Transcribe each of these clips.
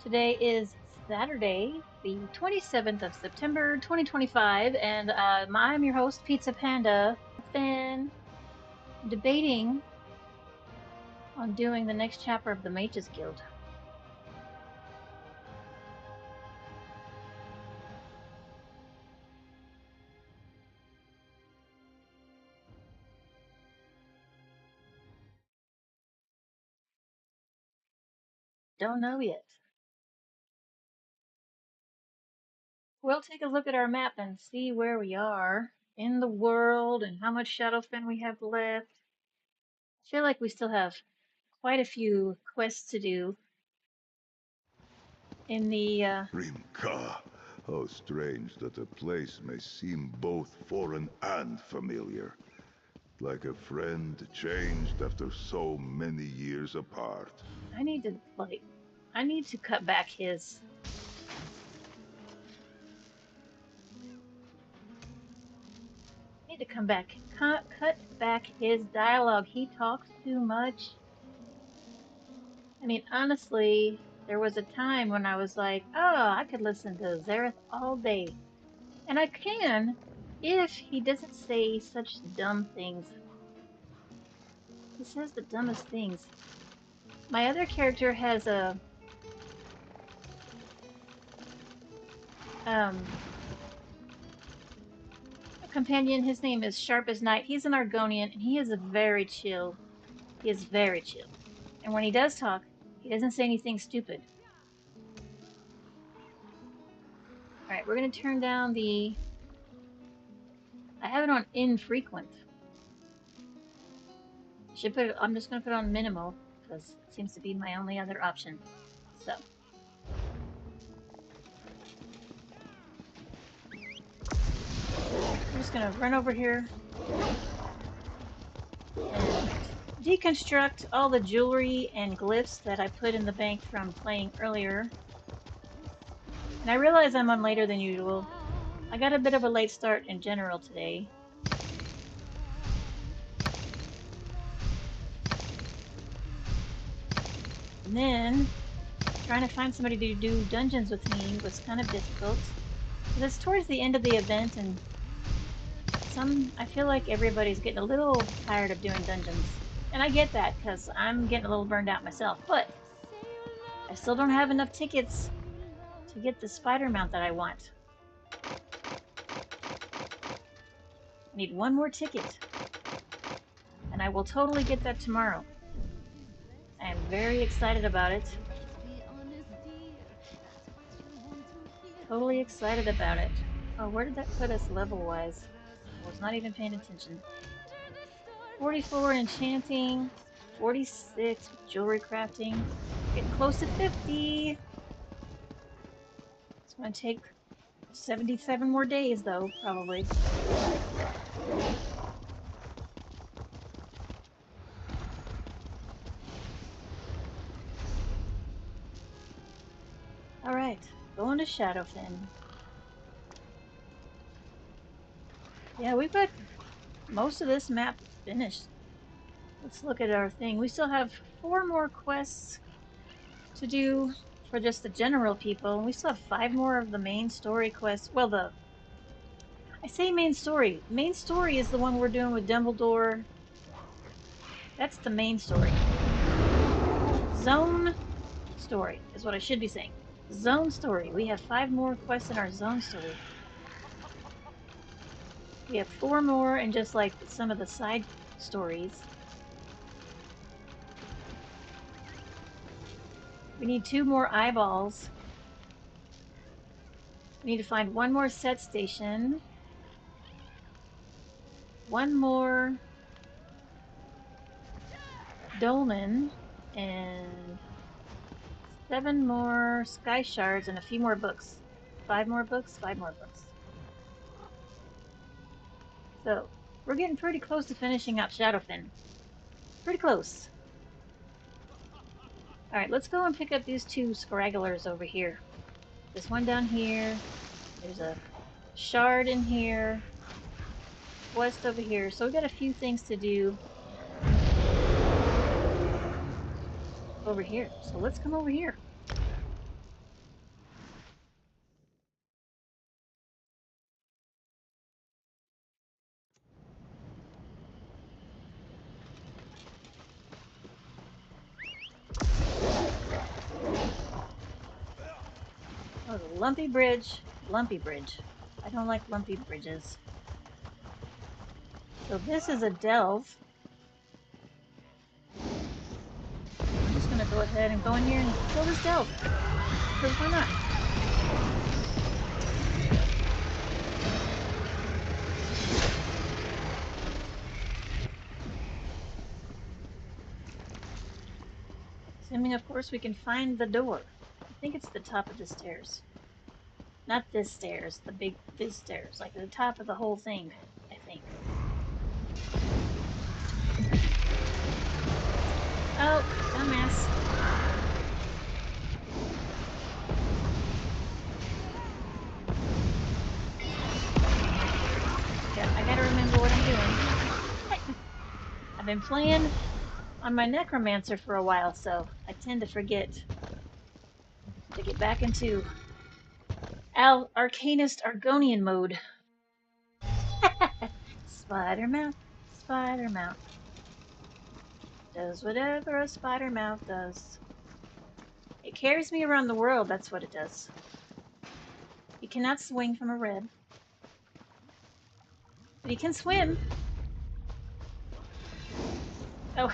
Today is Saturday, the 27th of September, 2025, and I'm your host, Pizza Panda. Been debating on doing the next chapter of the Mages Guild. Don't know yet. We'll take a look at our map and see where we are in the world and how much Shadowfen we have left. I feel like we still have quite a few quests to do in the Rimka. How strange that a place may seem both foreign and familiar. Like a friend changed after so many years apart. I need to cut back his need to come back cut back his dialogue. He talks too much. I mean, honestly, there was a time when I was like, oh, I could listen to Zareth all day. And I can if he doesn't say such dumb things. He says the dumbest things. My other character has a companion. His name is Sharp as Night. He's an Argonian, and he is a very chill. He is very chill. And when he does talk, he doesn't say anything stupid. All right, we're going to turn down the... I have it on infrequent. I'm just going to put it on minimal because it seems to be my only other option. So. I'm just going to run over here and deconstruct all the jewelry and glyphs that I put in the bank from playing earlier. And I realize I'm on later than usual. I got a bit of a late start in general today. And then trying to find somebody to do dungeons with me was kind of difficult. Because it's towards the end of the event and I feel like everybody's getting a little tired of doing dungeons. And I get that because I'm getting a little burned out myself, but I still don't have enough tickets to get the spider mount that I want. I need one more ticket, and I will totally get that tomorrow. I am very excited about it. Totally excited about it. Oh, where did that put us level-wise? I was not even paying attention. 44 enchanting, 46 jewelry crafting, getting close to 50. It's going to take 77 more days, though, probably. Alright, going to Shadowfen. Yeah, we've got most of this map finished. Let's look at our thing. We still have 4 more quests to do for just the general people. We still have 5 more of the main story quests. Well, I say main story. Main story is the one we're doing with Dumbledore. That's the main story. Zone story is what I should be saying. Zone story. We have 5 more quests in our zone story. We have 4 more and just like some of the side stories. We need 2 more eyeballs. We need to find 1 more set station. 1 more dolmen. And 7 more sky shards and a few more books. 5 more books, 5 more books. So, we're getting pretty close to finishing up Shadowfen. Pretty close. Alright, let's go and pick up these 2 scragglers over here. This one down here. There's a shard in here. Quest over here. So we've got a few things to do over here. So let's come over here. Oh, the lumpy bridge. Lumpy bridge. I don't like lumpy bridges. So this is a delve. I'm just gonna go ahead and go in here and kill this delve. Because why not? Assuming, of course, we can find the door. I think it's the top of the stairs. Not this stairs, this stairs. Like the top of the whole thing, I think. Oh, dumbass. Yeah, I gotta remember what I'm doing. I've been playing on my Necromancer for a while, so I tend to forget to get back into Arcanist Argonian mode. Spider mouth, spider mouth. Does whatever a spider mouth does. It carries me around the world, that's what it does. He cannot swing from a red. But he can swim. Oh,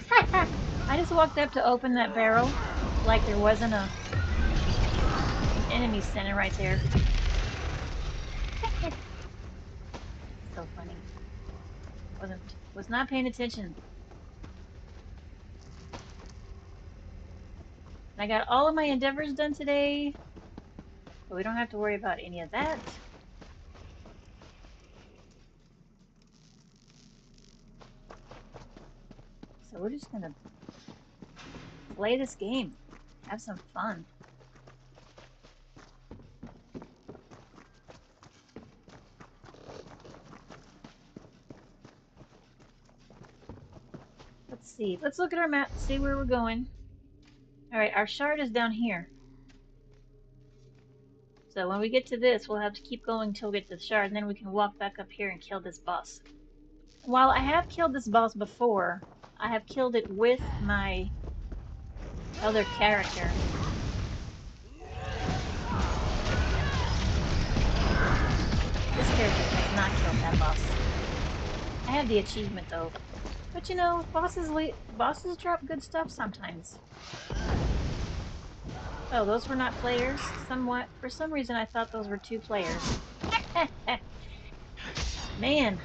I just walked up to open that barrel like there wasn't an enemy standing right there. So funny. Was not paying attention. I got all of my endeavors done today, but we don't have to worry about any of that. So we're just gonna play this game, have some fun. Let's see. Let's look at our map, see where we're going. Alright, our shard is down here. So when we get to this, we'll have to keep going until we get to the shard, and then we can walk back up here and kill this boss. While I have killed this boss before, I have killed it with my other character. This character has not killed that boss. I have the achievement though. But you know, bosses drop good stuff sometimes. Oh, those were not players? Somewhat. For some reason I thought those were 2 players. Man,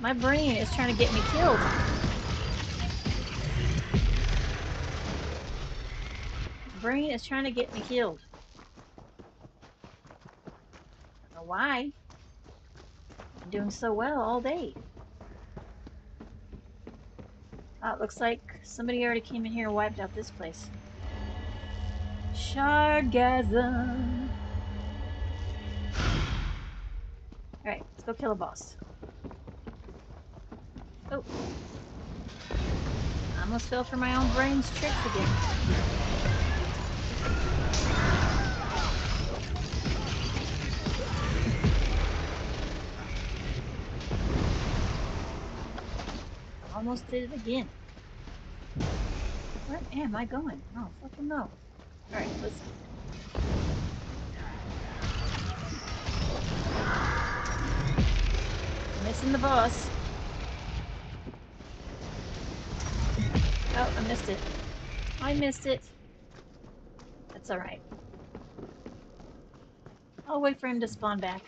my brain is trying to get me killed. Brain is trying to get me killed. I don't know why. I'm doing so well all day. Oh, it looks like somebody already came in here and wiped out this place. Shardgasm. Alright, let's go kill a boss. Oh. I almost fell for my own brain's tricks again. Almost did it again. Where am I going? Oh, fucking no. Alright, listen. Missing the boss. Oh, I missed it. I missed it. That's alright. I'll wait for him to spawn back.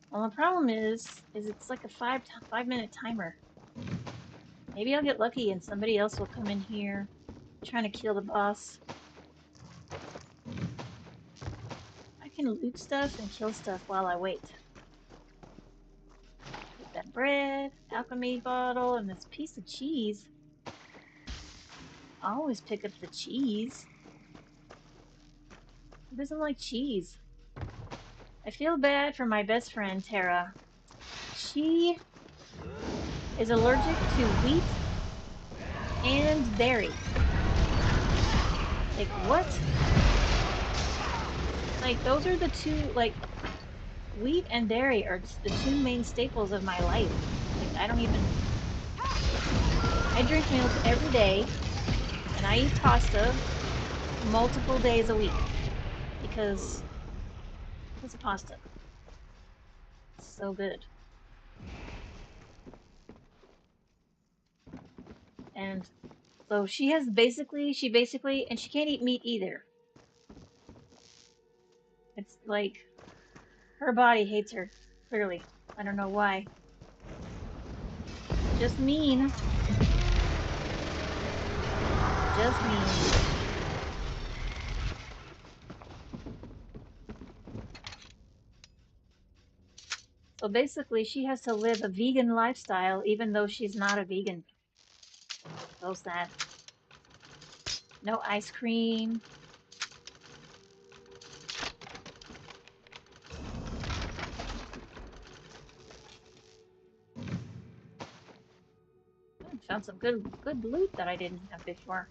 Well, the problem is it's like a 5-minute timer. Maybe I'll get lucky and somebody else will come in here trying to kill the boss. I can loot stuff and kill stuff while I wait. Get that bread, alchemy bottle, and this piece of cheese. I always pick up the cheese. Who doesn't like cheese? I feel bad for my best friend, Tara. She is allergic to wheat and dairy. Like, what? Like, those are the 2, like, wheat and dairy are the 2 main staples of my life. Like, I don't even... I drink milk every day, and I eat pasta multiple days a week. because it's a pasta. It's so good. And so she basically, and she can't eat meat either. It's like her body hates her, clearly. I don't know why. Just mean. Just mean. So basically, she has to live a vegan lifestyle even though she's not a vegan. So sad. No ice cream. I found some good loot that I didn't have before.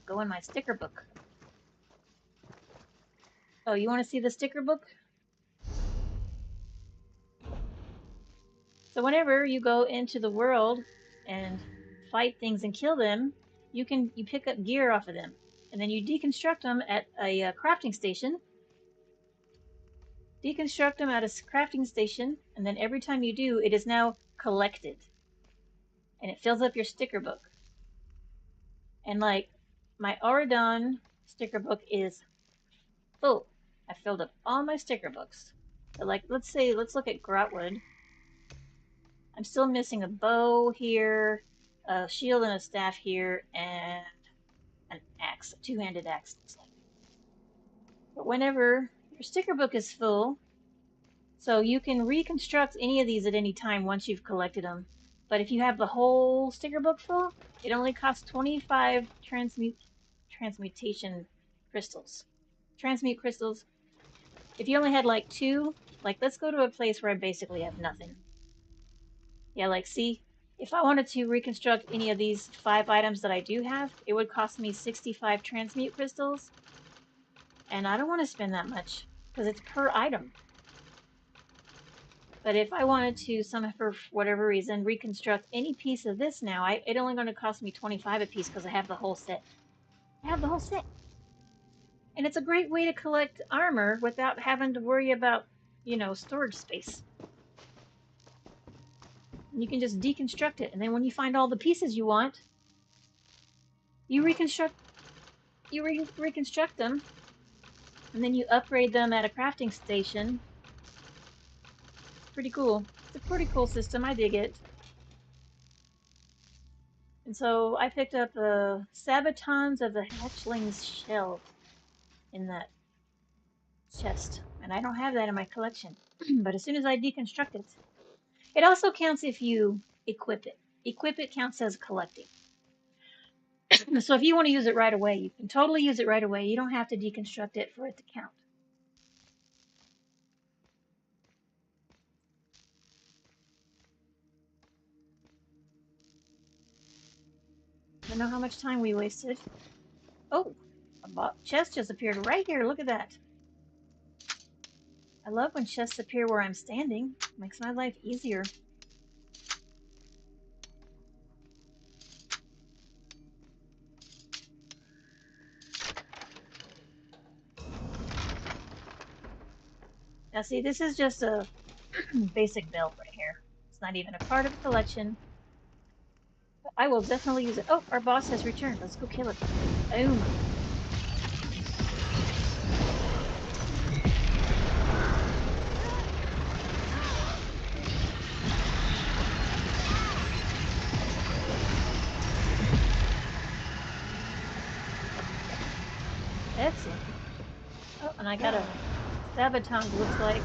Go in my sticker book. Oh, you want to see the sticker book? So whenever you go into the world and fight things and kill them, you pick up gear off of them, and then you deconstruct them at a crafting station. Deconstruct them at a crafting station, and then every time you do, it is now collected, and it fills up your sticker book. And like my Auradon sticker book is full. I filled up all my sticker books. But like, let's look at Grotwood. I'm still missing a bow here, a shield and a staff here, and an axe, a two-handed axe, looks like. But whenever your sticker book is full, so you can reconstruct any of these at any time once you've collected them. But if you have the whole sticker book full, it only costs 25 transmutation crystals. Transmute crystals. If you only had like 2, like let's go to a place where I basically have nothing. Yeah, like see, if I wanted to reconstruct any of these 5 items that I do have, it would cost me 65 transmute crystals. And I don't want to spend that much because it's per item. But if I wanted to, for whatever reason, reconstruct any piece of this now, it only going to cost me 25 a piece because I have the whole set. I have the whole set. And it's a great way to collect armor without having to worry about, storage space. And you can just deconstruct it. And then when you find all the pieces you want, you reconstruct them. And then you upgrade them at a crafting station. It's pretty cool. It's a pretty cool system. I dig it. And so I picked up Sabatons of the Hatchling's Shell in that chest. And I don't have that in my collection. But as soon as I deconstruct it, it also counts if you equip it. Equip it counts as collecting. So if you want to use it right away, you can totally use it right away. You don't have to deconstruct it for it to count. I don't know how much time we wasted. Oh, a chest just appeared right here. Look at that. I love when chests appear where I'm standing. It makes my life easier. Now see, this is just a basic build right here. It's not even a part of the collection. But I will definitely use it. Oh, our boss has returned. Let's go kill it. Boom. Excellent. Oh, and I got a Sabaton, looks like.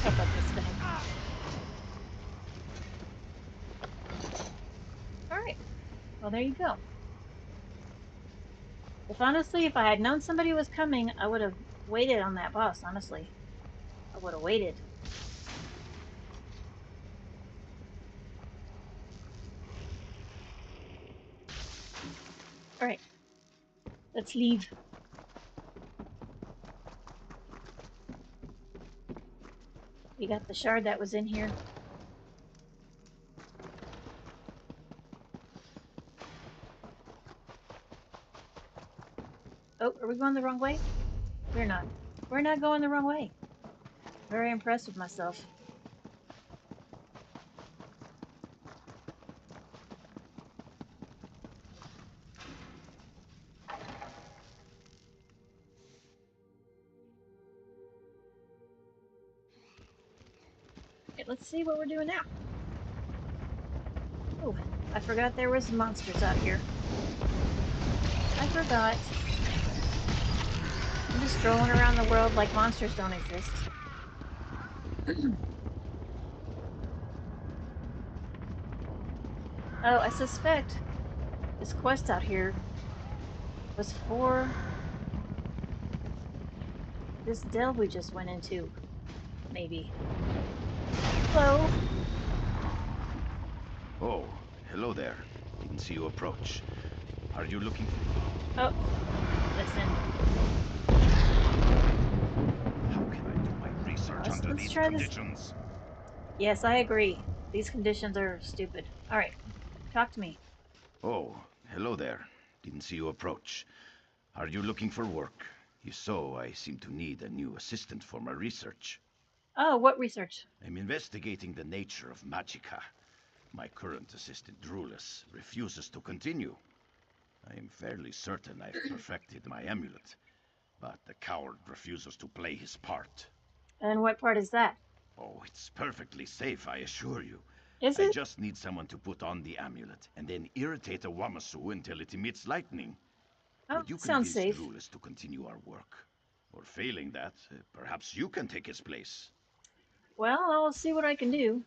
How about this thing? Alright. Well, there you go. If I had known somebody was coming, I would have waited on that boss, honestly. I would have waited. Alright. Let's leave. We got the shard that was in here. Oh, are we going the wrong way? We're not. We're not going the wrong way. Very impressed with myself. Okay, let's see what we're doing now. Oh, I forgot there was monsters out here. I forgot. I'm just strolling around the world like monsters don't exist. Oh, I suspect this quest out here was for this delve we just went into. Maybe. Hello. Oh, hello there. Didn't see you approach. Are you looking for... Oh, listen. How can I do my research under Let's these try this. conditions? Yes, I agree. These conditions are stupid. All right, talk to me. Oh, hello there. Didn't see you approach. Are you looking for work? If so, I seem to need a new assistant for my research. Oh, what research? I'm investigating the nature of magicka. My current assistant, Drulus, refuses to continue. I am fairly certain I've perfected my amulet, but the coward refuses to play his part. And what part is that? Oh, it's perfectly safe, I assure you. Is I it? just need someone to put on the amulet and then irritate a Wamasu until it emits lightning. Oh, Would you sounds convince safe. Drulus to continue our work? Or failing that, perhaps you can take his place. Well, I'll see what I can do.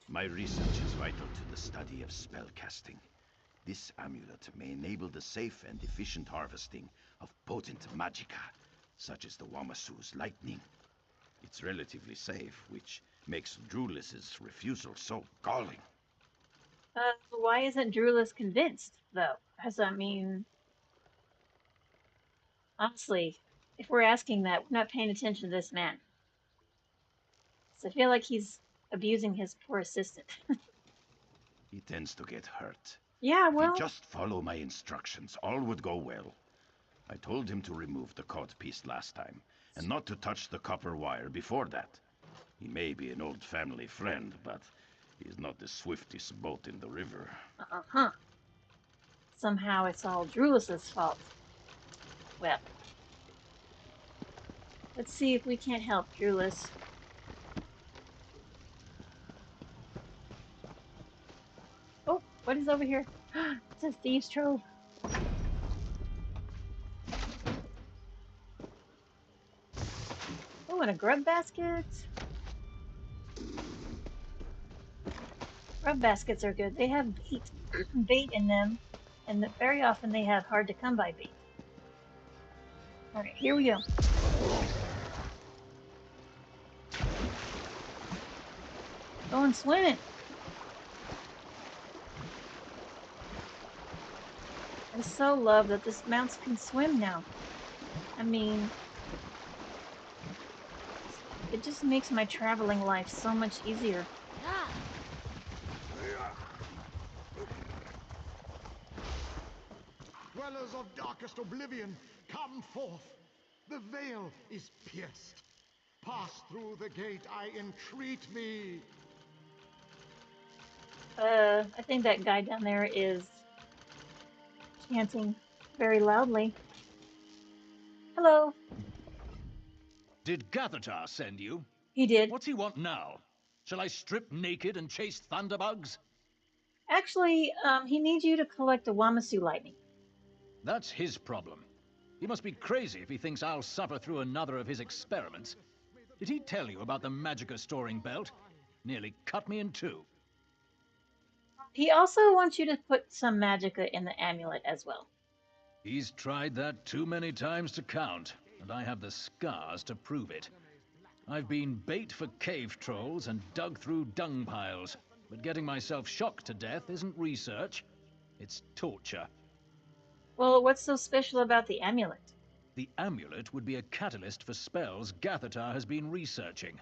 My research is vital to the study of spellcasting. This amulet may enable the safe and efficient harvesting of potent magicka, such as the Wamasu's lightning. It's relatively safe, which makes Drulus's refusal so galling. Why isn't Drulus convinced, though? As I mean, honestly, if we're asking that, we're not paying attention to this man. So I feel like he's abusing his poor assistant. He tends to get hurt. Yeah, If he'd well, just follow my instructions, all would go well. I told him to remove the cod piece last time, and not to touch the copper wire before that. He may be an old family friend, but he's not the swiftest boat in the river. uh-huh. Somehow it's all Drulus's fault. Well, let's see if we can't help Drulus. Oh, what is over here? It's a thieves' trove. Oh, and a grub basket. Grub baskets are good. They have bait, bait in them, and very often they have hard to come by bait. All right, here we go. Going swimming. I so love that this mounts can swim now. I mean, it just makes my traveling life so much easier. Dwellers of darkest oblivion, come forth. The veil is pierced. Pass through the gate, I entreat me. I think that guy down there is chanting very loudly. Hello. Did Gathertar send you? He did. What's he want now? Shall I strip naked and chase thunderbugs? Actually, he needs you to collect a Wamasu lightning. That's his problem. He must be crazy if he thinks I'll suffer through another of his experiments. Did he tell you about the magicka storing belt? Nearly cut me in two. He also wants you to put some magicka in the amulet as well. He's tried that too many times to count, and I have the scars to prove it. I've been bait for cave trolls and dug through dung piles, but getting myself shocked to death isn't research. It's torture. Well, what's so special about the amulet? The amulet would be a catalyst for spells Gathertar has been researching.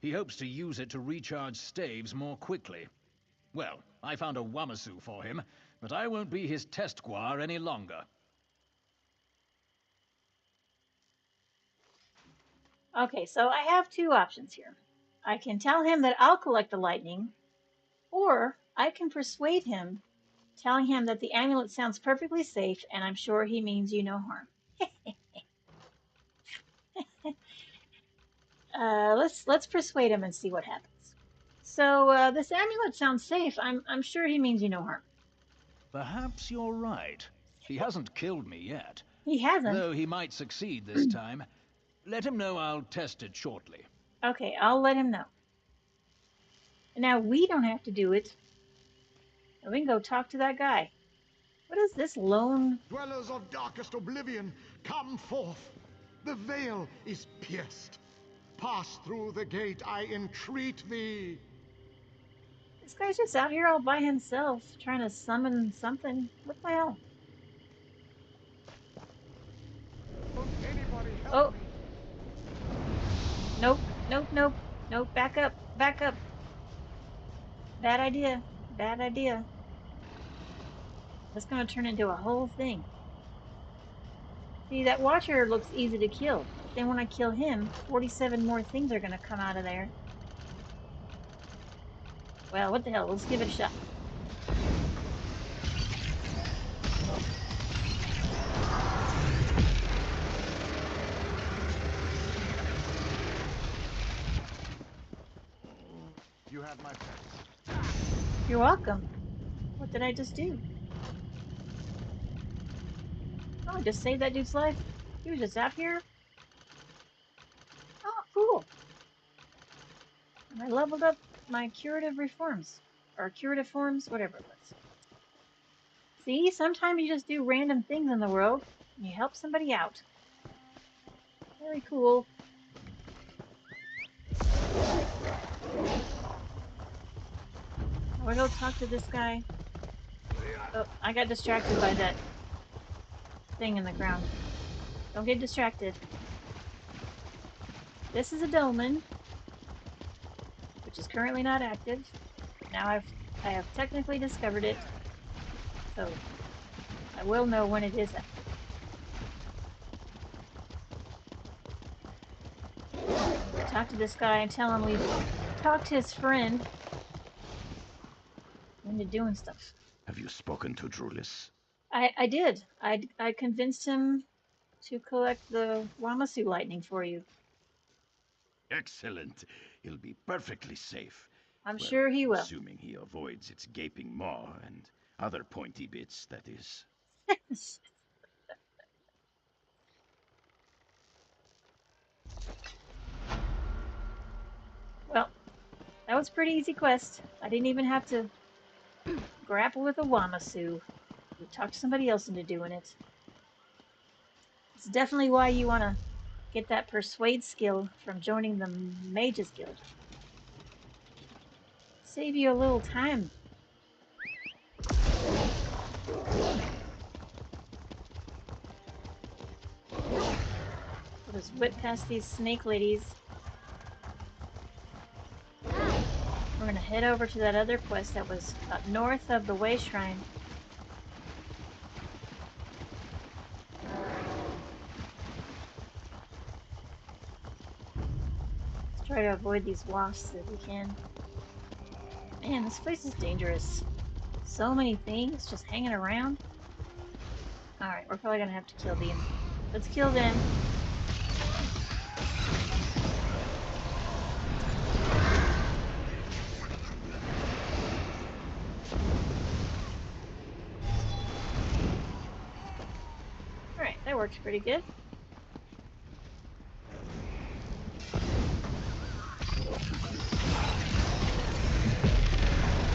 He hopes to use it to recharge staves more quickly. Well, I found a Wamasu for him, but I won't be his test guar any longer. Okay, so I have two options here. I can tell him that I'll collect the lightning, or I can persuade him, telling him that the amulet sounds perfectly safe and I'm sure he means you no harm. Let's persuade him and see what happens. So this amulet sounds safe. I'm sure he means you no harm. Perhaps you're right. He hasn't killed me yet. He hasn't. Though he might succeed this time. Let him know I'll test it shortly. Okay, I'll let him know. Now we don't have to do it. We can go talk to that guy. What is this lone? Dwellers of darkest oblivion, come forth. The veil is pierced. Pass through the gate, I entreat thee. This guy's just out here all by himself, trying to summon something. What the hell? Don't anybody help Oh. me. Nope, nope, nope, nope. Back up, back up. Bad idea, bad idea. That's gonna turn into a whole thing. See, that watcher looks easy to kill. But then when I kill him, 47 more things are gonna come out of there. Well, what the hell? Let's give it a shot. You have my thanks. You're welcome. What did I just do? Oh, I just saved that dude's life. He was just out here. Oh, cool. And I leveled up my curative reforms. Or curative forms, whatever it was. See, sometimes you just do random things in the world and you help somebody out. Very cool. I want to go talk to this guy. Oh, I got distracted by that thing in the ground. Don't get distracted. This is a dolmen, which is currently not active. Now I have technically discovered it, so I will know when it is active. Talk to this guy and tell him we've talked to his friend into doing stuff. Have you spoken to Drulis? I did. I convinced him to collect the Wamasu lightning for you. Excellent. He'll be perfectly safe. I'm sure he will. Assuming he avoids its gaping maw and other pointy bits, that is. Well, that was a pretty easy quest. I didn't even have to grapple with a Wamasu. We talked somebody else into doing it. It's definitely why you want to get that persuade skill from joining the Mages Guild. Save you a little time. We'll just whip past these snake ladies. We're gonna head over to that other quest that was up north of the Way Shrine. Let's try to avoid these wasps if we can. Man, this place is dangerous. So many things just hanging around. Alright, we're probably gonna have to kill them. Let's kill them. Alright, that works pretty good.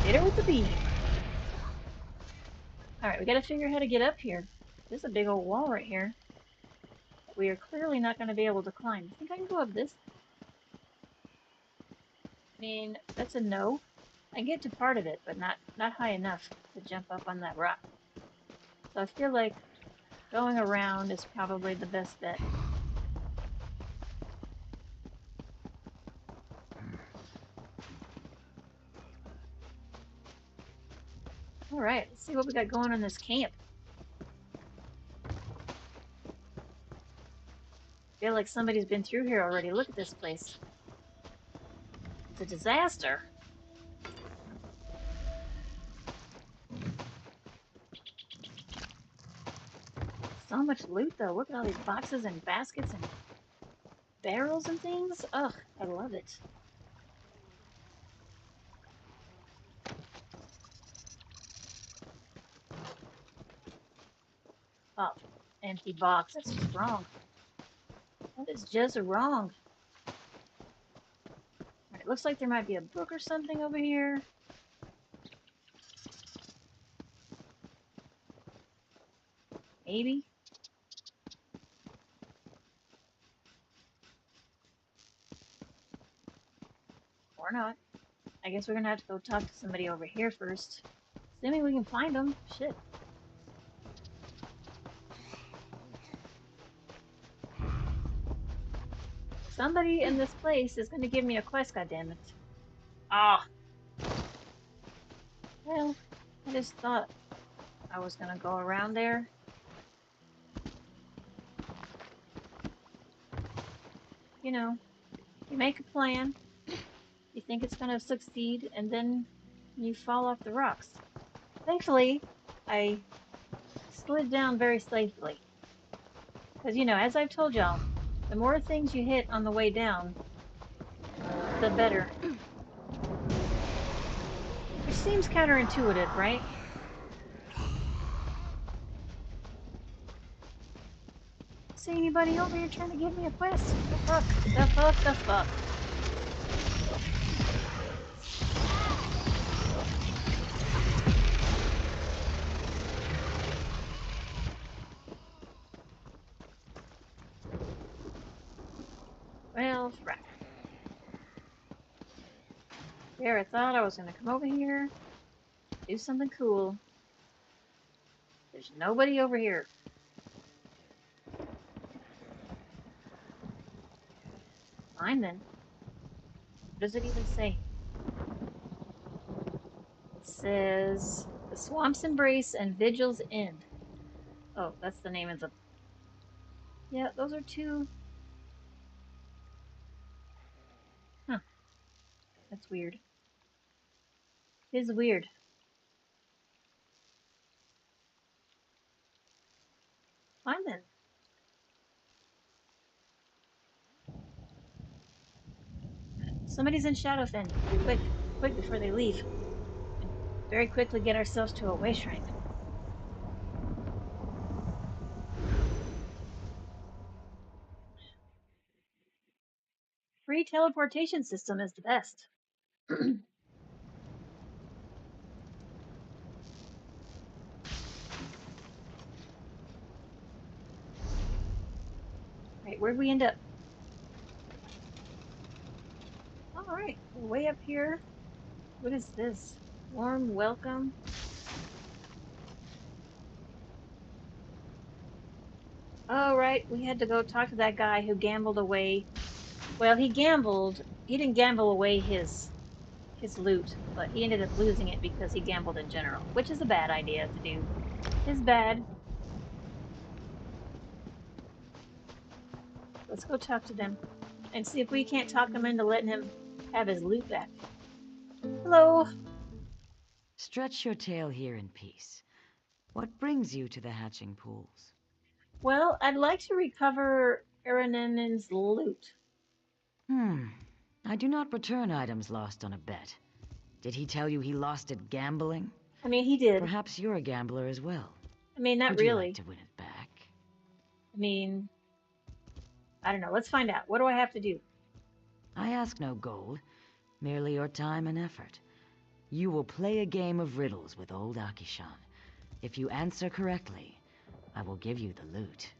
Hit her with the beam. Alright, we gotta figure out how to get up here. There's a big old wall right here. We are clearly not going to be able to climb. I think I can go up this. I mean, that's a no. I get to part of it, but not high enough to jump up on that rock. So I feel like going around is probably the best bet. Alright, let's see what we got going in this camp. Feel like somebody's been through here already. Look at this place. It's a disaster. So much loot, though. Look at all these boxes and baskets and barrels and things. Ugh, I love it. Oh, empty box. That's just wrong. That is just wrong. Alright, it looks like there might be a book or something over here. Maybe. Or not. I guess we're gonna have to go talk to somebody over here first. Assuming we can find them. Shit. Somebody in this place is gonna give me a quest, goddammit. Ah. Well, I just thought I was gonna go around there. You know, you make a plan, you think it's gonna succeed, and then you fall off the rocks. Thankfully, I slid down very safely. Because, you know, as I've told y'all, the more things you hit on the way down, the better. Which seems counterintuitive, right? See anybody over here trying to give me a quest? The fuck? The fuck? The fuck? Well, crap. There, I thought I was gonna come over here, do something cool. There's nobody over here. Fine then. What does it even say? It says the Swamp's Embrace and Vigil's End. Oh, that's the name of the... Yeah, those are two... Huh. That's weird. It is weird. Fine then. Somebody's in Shadowfen. Quick, quick before they leave. And very quickly get ourselves to a way shrine. Free teleportation system is the best. Right, where'd we end up? Alright, way up here. What is this? Warm welcome. Oh, right, we had to go talk to that guy who gambled away. Well, he gambled. He didn't gamble away his loot, but he ended up losing it because he gambled in general, which is a bad idea to do. It's bad. Let's go talk to them and see if we can't talk him into letting him have his loot back. Hello. Stretch your tail here in peace. What brings you to the hatching pools? Well, I'd like to recover Erinen's loot. I do not return items lost on a bet. Did he tell you he lost it gambling? I mean, he did. Perhaps you're a gambler as well. I mean, not Would really. you like to win it back? I mean, I don't know. Let's find out. What do I have to do? I ask no gold, merely your time and effort. You will play a game of riddles with old Akishan. If you answer correctly, I will give you the loot.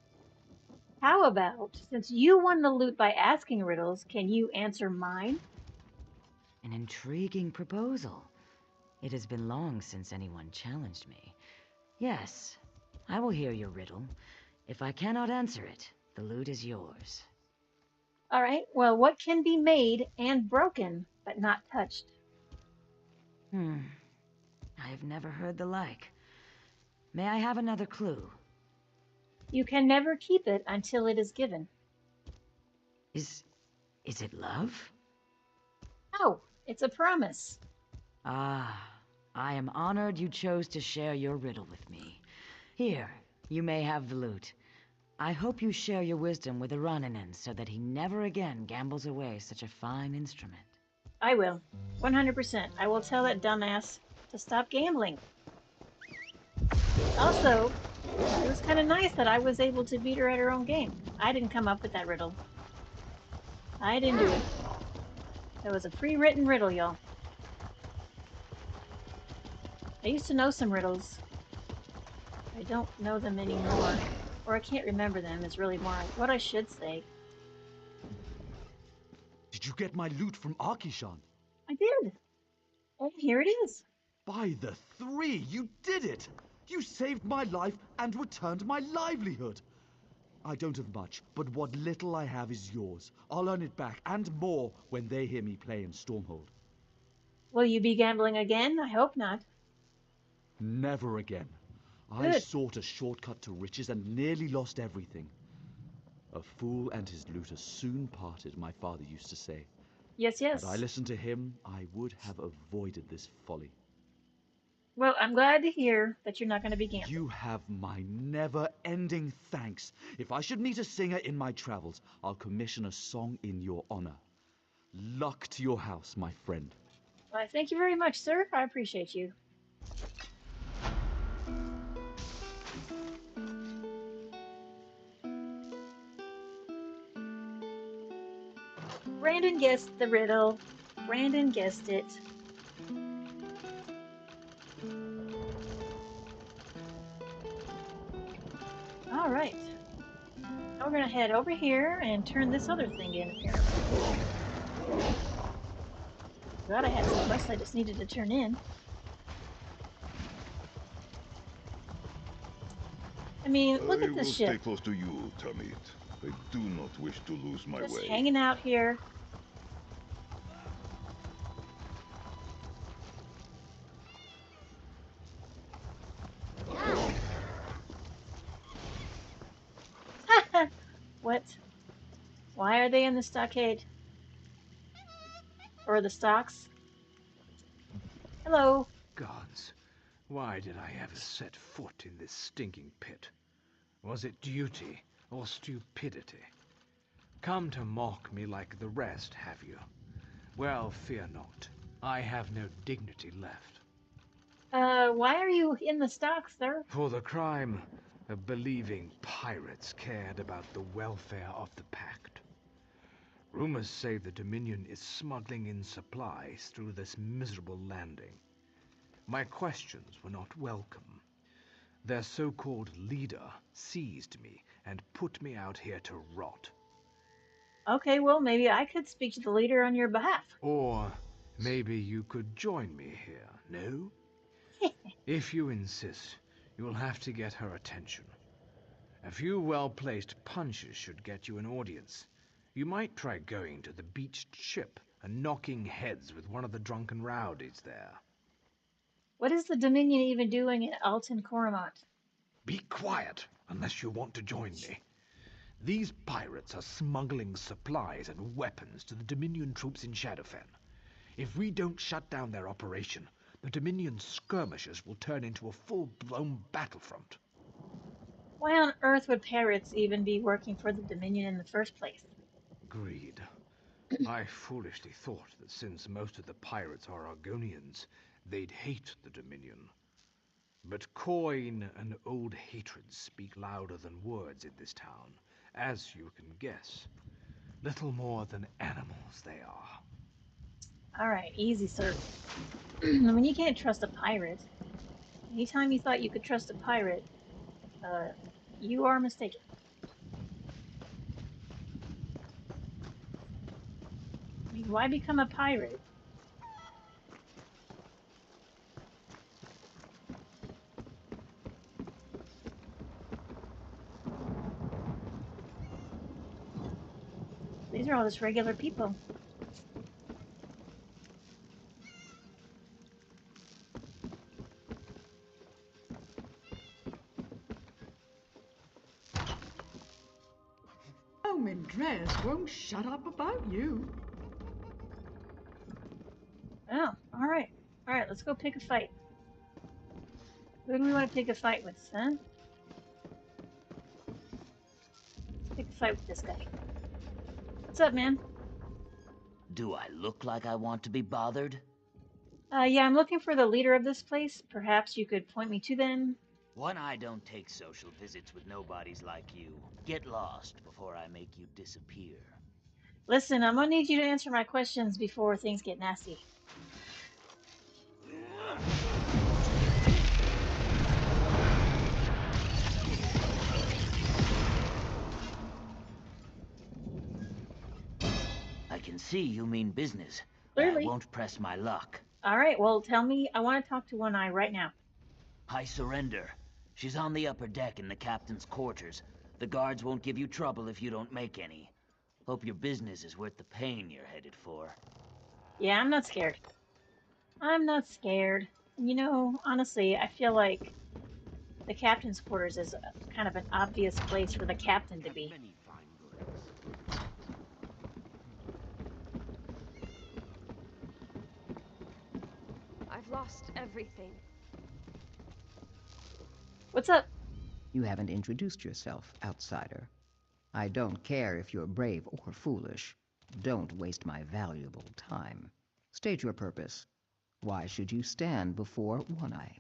How about, since you won the loot by asking riddles, can you answer mine? An intriguing proposal. It has been long since anyone challenged me. Yes, I will hear your riddle. If I cannot answer it, the loot is yours. All right. Well, what can be made and broken, but not touched? I have never heard the like. May I have another clue? You can never keep it until it is given. Is it love? No, it's a promise. Ah, I am honored you chose to share your riddle with me. Here, you may have the loot. I hope you share your wisdom with Araninen so that he never again gambles away such a fine instrument. I will. 100%. I will tell that dumbass to stop gambling. Also, it was kind of nice that I was able to beat her at her own game. I didn't come up with that riddle. I didn't do it. It was a pre-written riddle, y'all. I used to know some riddles. I don't know them anymore. Or I can't remember them is really more what I should say. Did you get my loot from Arkishan? I did. And here it is. By the three, you did it! You saved my life and returned my livelihood. I don't have much, but what little I have is yours. I'll earn it back, and more, when they hear me play in Stormhold. Will you be gambling again? I hope not. Never again. I Good. sought a shortcut to riches and nearly lost everything. A fool and his loot are soon parted, my father used to say. Yes, yes. Had I listened to him, I would have avoided this folly. Well, I'm glad to hear that you're not going to be gambling. You have my never-ending thanks. If I should meet a singer in my travels, I'll commission a song in your honor. Luck to your house, my friend. Well, thank you very much, sir. I appreciate you. Brandon guessed the riddle. Brandon guessed it. All right. Now we're going to head over here and turn this other thing in, apparently. Forgot I had some quests I just needed to turn in. I mean, look at this I ship. will stay close to you, Tamit. I do not wish to lose my Just way. hanging out here. What? Why are they in the stockade? Or the stocks? Hello. Gods, why did I ever set foot in this stinking pit? Was it duty or stupidity? Come to mock me like the rest, have you? Well, fear not. I have no dignity left. Why are you in the stocks, sir? For the crime of believing pirates cared about the welfare of the Pact. Rumors say the Dominion is smuggling in supplies through this miserable landing. My questions were not welcome. Their so-called leader seized me and put me out here to rot. Okay, well, maybe I could speak to the leader on your behalf. Or maybe you could join me here, no? If you insist, you'll have to get her attention. A few well-placed punches should get you an audience. You might try going to the beached ship and knocking heads with one of the drunken rowdies there. What is the Dominion even doing in Alton Coromant? Be quiet, unless you want to join me. These pirates are smuggling supplies and weapons to the Dominion troops in Shadowfen. If we don't shut down their operation, the Dominion skirmishers will turn into a full-blown battlefront. Why on earth would pirates even be working for the Dominion in the first place? Greed. I foolishly thought that since most of the pirates are Argonians, they'd hate the Dominion. But coin and old hatreds speak louder than words in this town, as you can guess. Little more than animals they are. All right, easy, sir. I mean, you can't trust a pirate. Anytime you thought you could trust a pirate, you are mistaken. I mean, why become a pirate? These are all just regular people. Mindreas won't shut up about you. Oh, alright. Alright, let's go pick a fight. Who do we want to pick a fight with, son? Let's pick a fight with this guy. What's up, man? Do I look like I want to be bothered? Yeah, I'm looking for the leader of this place. Perhaps you could point me to them? One-Eye don't take social visits with nobodies like you. Get lost before I make you disappear. Listen, I'm gonna need you to answer my questions before things get nasty. I can see you mean business. Clearly. I won't press my luck. Alright, well, tell me. I want to talk to One-Eye right now. I surrender. She's on the upper deck in the captain's quarters. The guards won't give you trouble if you don't make any. Hope your business is worth the pain you're headed for. Yeah, I'm not scared. I'm not scared. You know, honestly, I feel like the captain's quarters is kind of an obvious place for the captain to be. I've lost everything. What's up? You haven't introduced yourself, outsider. I don't care if you're brave or foolish. Don't waste my valuable time. State your purpose. Why should you stand before One-Eye?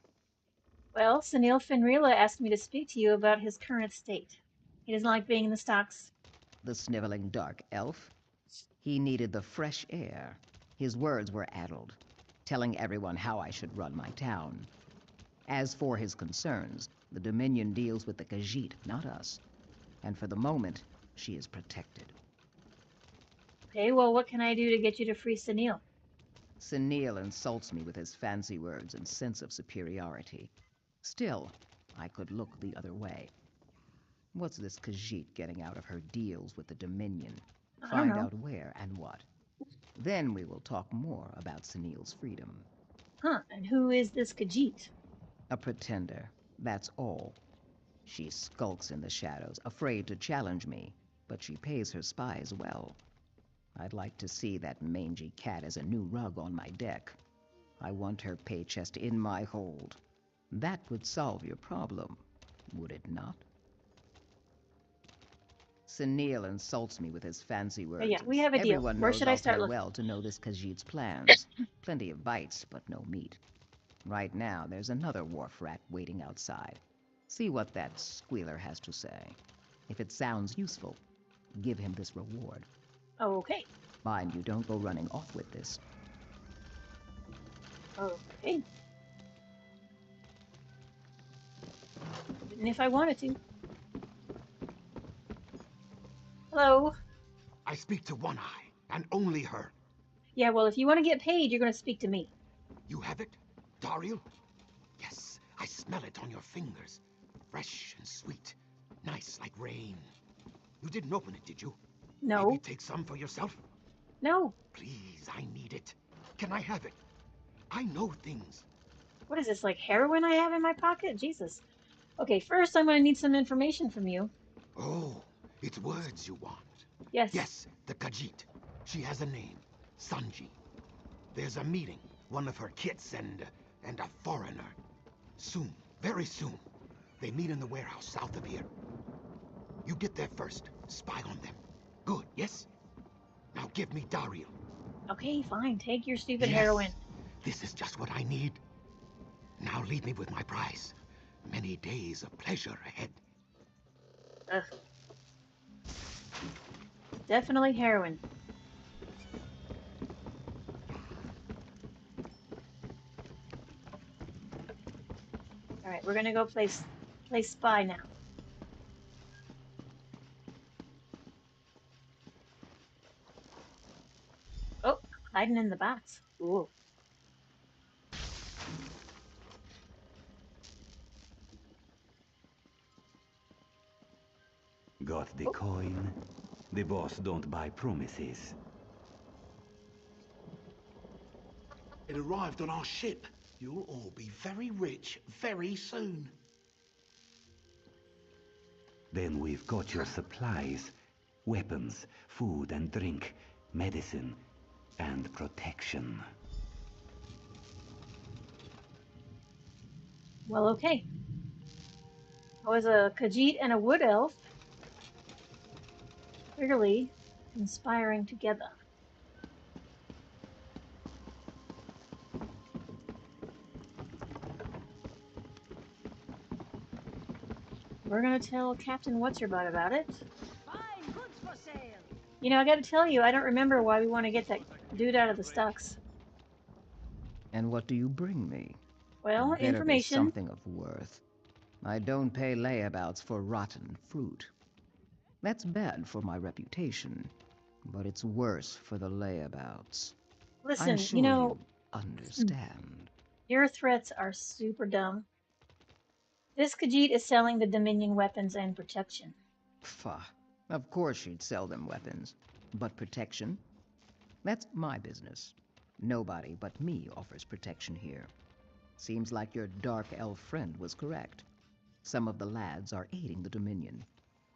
Well, Sunil Fenrila asked me to speak to you about his current state. He doesn't like being in the stocks. The sniveling dark elf? He needed the fresh air. His words were addled, telling everyone how I should run my town. As for his concerns, the Dominion deals with the Khajiit, not us. And for the moment, she is protected. Okay, well, what can I do to get you to free Sunil? Sunil insults me with his fancy words and sense of superiority. Still, I could look the other way. What's this Khajiit getting out of her deals with the Dominion? Find out where and what. Then we will talk more about Sunil's freedom. Huh, and who is this Khajiit? A pretender, that's all. She skulks in the shadows, afraid to challenge me, but she pays her spies well. I'd like to see that mangy cat as a new rug on my deck. I want her pay chest in my hold. That would solve your problem, would it not? Sunil insults me with his fancy words. Oh, yeah, we have a deal. Everyone Where knows should I I'll start pay looking? well to know this Khajiit's plans. Plenty of bites, but no meat. Right now, there's another wharf rat waiting outside. See what that squealer has to say. If it sounds useful, give him this reward. Okay. Mind you, don't go running off with this. Okay. And if I wanted to. Hello? I speak to One-Eye, and only her. Yeah, well, if you want to get paid, you're going to speak to me. You have it, Dariel? Yes, I smell it on your fingers. Fresh and sweet. Nice like rain. You didn't open it, did you? No. Maybe take some for yourself? No. Please, I need it. Can I have it? I know things. What is this, like heroin I have in my pocket? Jesus. Okay, first I'm going to need some information from you. Oh, it's words you want. Yes. Yes, the Khajiit. She has a name. Sanji. There's a meeting. One of her kits and a foreigner. Soon. Very soon. They meet in the warehouse south of here. You get there first. Spy on them. Good, yes? Now give me Dariel. Okay, fine. Take your stupid Yes. heroin. This is just what I need. Now leave me with my prize. Many days of pleasure ahead. Ugh. Definitely heroin. Alright, we're gonna go play spy now. Oh, hiding in the box. Ooh. Got the coin? The boss don't buy promises. It arrived on our ship. You'll all be very rich very soon. Then we've got your supplies. Weapons, food and drink, medicine, and protection. Well, okay. I was a Khajiit and a wood elf, clearly conspiring together. We're gonna tell Captain What's-Her-Butt about it. Fine goods for sale. You know, I gotta tell you, I don't remember why we want to get that dude out of the stocks. And what do you bring me? Well, Better be information. something of worth. I don't pay layabouts for rotten fruit. That's bad for my reputation, but it's worse for the layabouts. Listen, I'm sure you know, understand. your threats are super dumb. This Khajiit is selling the Dominion weapons and protection. Pfah. Of course she'd sell them weapons. But protection? That's my business. Nobody but me offers protection here. Seems like your dark elf friend was correct. Some of the lads are aiding the Dominion,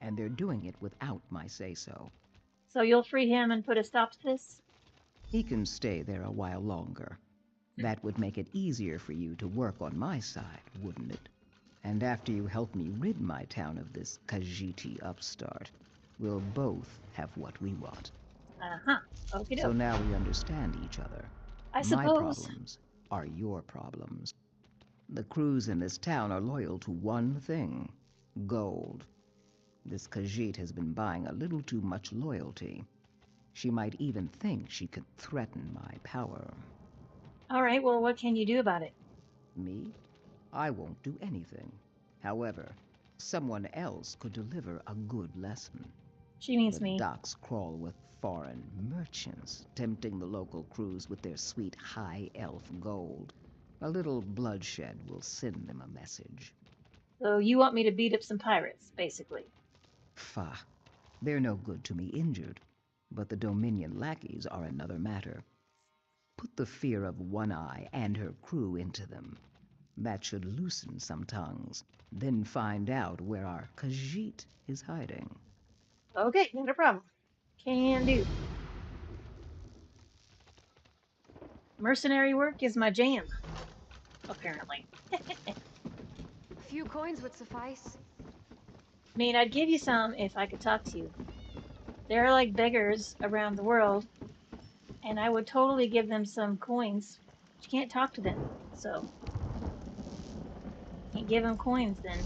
and they're doing it without my say-so. So you'll free him and put a stop to this? He can stay there a while longer. That would make it easier for you to work on my side, wouldn't it? And after you help me rid my town of this Khajiiti upstart, we'll both have what we want. Uh-huh. Okie doke. So now we understand each other. I My suppose. problems are your problems. The crews in this town are loyal to one thing: gold. This Khajiit has been buying a little too much loyalty. She might even think she could threaten my power. All right, well, what can you do about it? Me? I won't do anything. However, someone else could deliver a good lesson. She means The me. docks crawl with foreign merchants, tempting the local crews with their sweet high elf gold. A little bloodshed will send them a message. So you want me to beat up some pirates, basically. Pfah. They're no good to me injured. But the Dominion lackeys are another matter. Put the fear of One Eye and her crew into them. That should loosen some tongues. Then find out where our Khajiit is hiding. Okay, not a problem. Can do. Mercenary work is my jam. Apparently. A few coins would suffice. I mean, I'd give you some if I could talk to you. They're like beggars around the world, and I would totally give them some coins. But you can't talk to them, so can't give them coins then.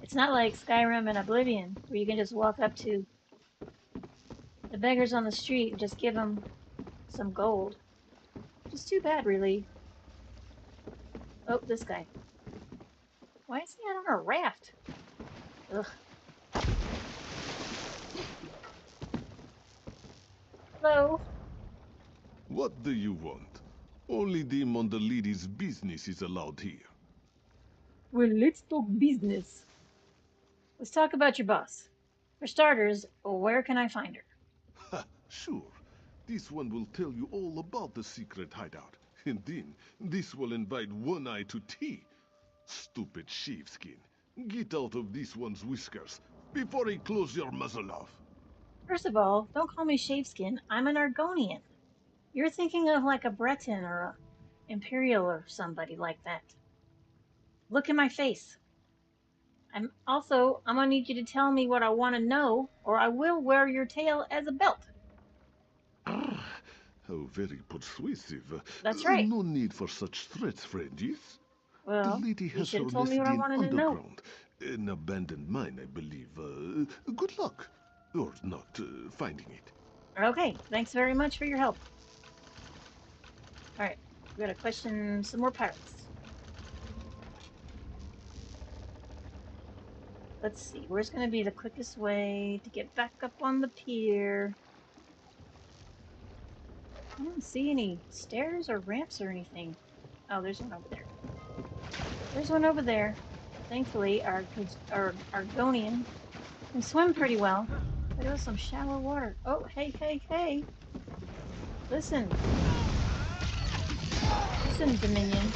It's not like Skyrim and Oblivion, where you can just walk up to the beggars on the street and just give them some gold. Which is too bad, really. Oh, this guy. Why is he out on a raft? Ugh. Hello? What do you want? Only the Mondalides business is allowed here. Well, let's talk business. Let's talk about your boss. For starters, where can I find her? Ha, sure. This one will tell you all about the secret hideout. And then, this will invite One Eye to tea. Stupid sheepskin. Get out of this one's whiskers before I close your muzzle off. First of all, don't call me Shaveskin. I'm an Argonian. You're thinking of like a Breton or a Imperial or somebody like that. Look in my face. I'm gonna need you to tell me what I want to know, or I will wear your tail as a belt. Ah, how very persuasive. That's right. No need for such threats, friend, yes? Well, the lady you has should her have told nest me what I in wanted to know. underground. An abandoned mine, I believe. Good luck. Or not finding it. Okay, thanks very much for your help. Alright, we gotta question some more pirates. Let's see, where's gonna be the quickest way to get back up on the pier? I don't see any stairs or ramps or anything. Oh, there's one over there. There's one over there. Thankfully, our Argonian can swim pretty well. But it was some shallow water. Oh, hey. Listen. Listen, Dominion.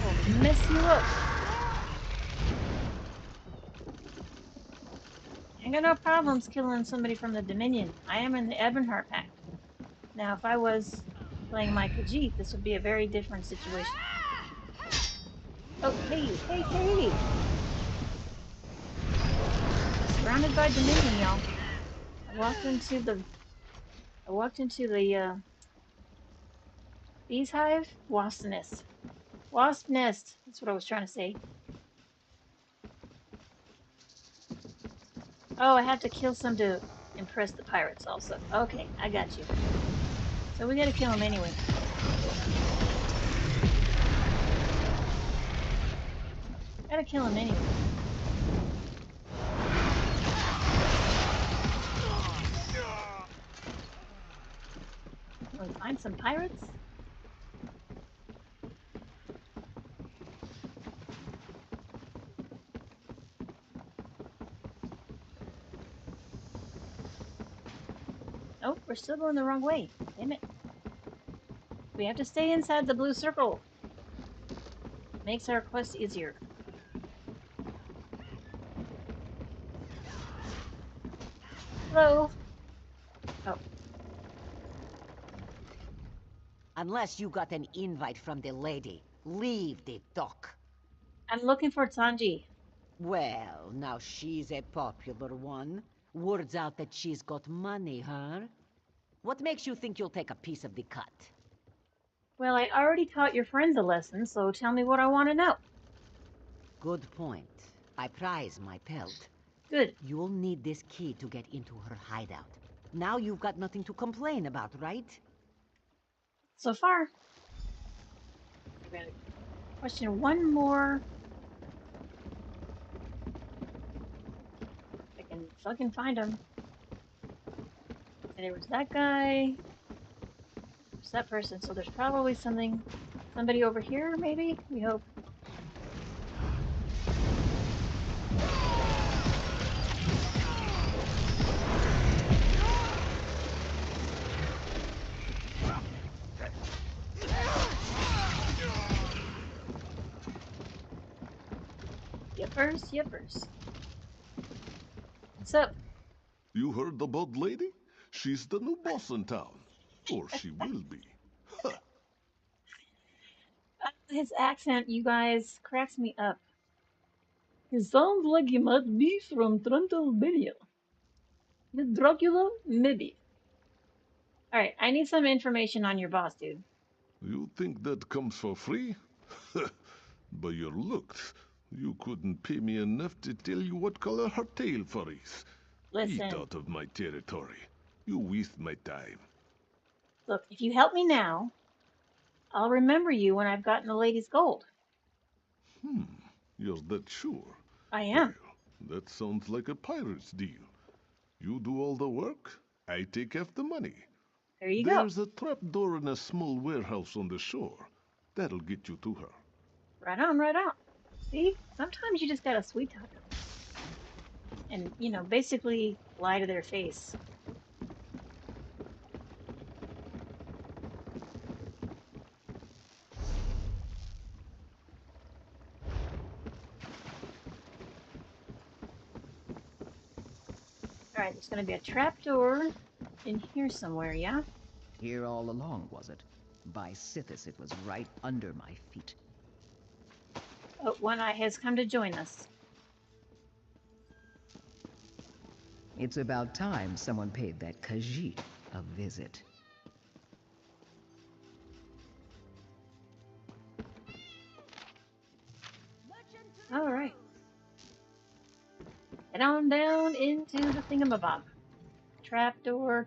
Oh, mess you up. I got no problems killing somebody from the Dominion. I am in the Ebonheart Pact. Now, if I was playing my Khajiit, this would be a very different situation. Oh, hey, hey, hey! Surrounded by Dominion, y'all. I walked into the bees hive? Wasp nest. Wasp nest! That's what I was trying to say. Oh, I have to kill some to impress the pirates also. Okay, I got you. So we gotta kill him anyway. Gotta kill him anyway. Can we find some pirates? Oh, we're still going the wrong way. Damn it. We have to stay inside the blue circle. Makes our quest easier. Hello. Oh. Unless you got an invite from the lady, leave the dock. I'm looking for Sanji. Well, now she's a popular one. Word's out that she's got money, huh? What makes you think you'll take a piece of the cut? Well, I already taught your friends a lesson, so tell me what I want to know. Good point. I prize my pelt. Good. You'll need this key to get into her hideout. Now you've got nothing to complain about, right? So far. I gotta question one more. I can fucking find him. And there was that guy. There's that person, so there's probably somebody over here, maybe? We hope. Yippers. What's up? You heard the bud lady? She's the new boss in town. Or she will be. Huh. His accent, you guys, cracks me up. He sounds like he might be from Transylvania. Is Dracula? Maybe. Alright, I need some information on your boss, dude. You think that comes for free? By your looks, you couldn't pay me enough to tell you what color her tail fur is. Listen. Eat out of my territory. You waste my time. Look, if you help me now, I'll remember you when I've gotten the lady's gold. You're that sure? I am. Well, that sounds like a pirate's deal. You do all the work, I take half the money. There you go. There's a trapdoor in a small warehouse on the shore. That'll get you to her. Right on, right on. See? Sometimes you just gotta sweet talk them. And, you know, basically lie to their face. Alright, there's gonna be a trapdoor in here somewhere, yeah? Here all along, was it? By Sithis, it was right under my feet. Oh, One Eye has come to join us. It's about time someone paid that Khajiit a visit. Alright. Head on down into the thingamabob. Trapdoor.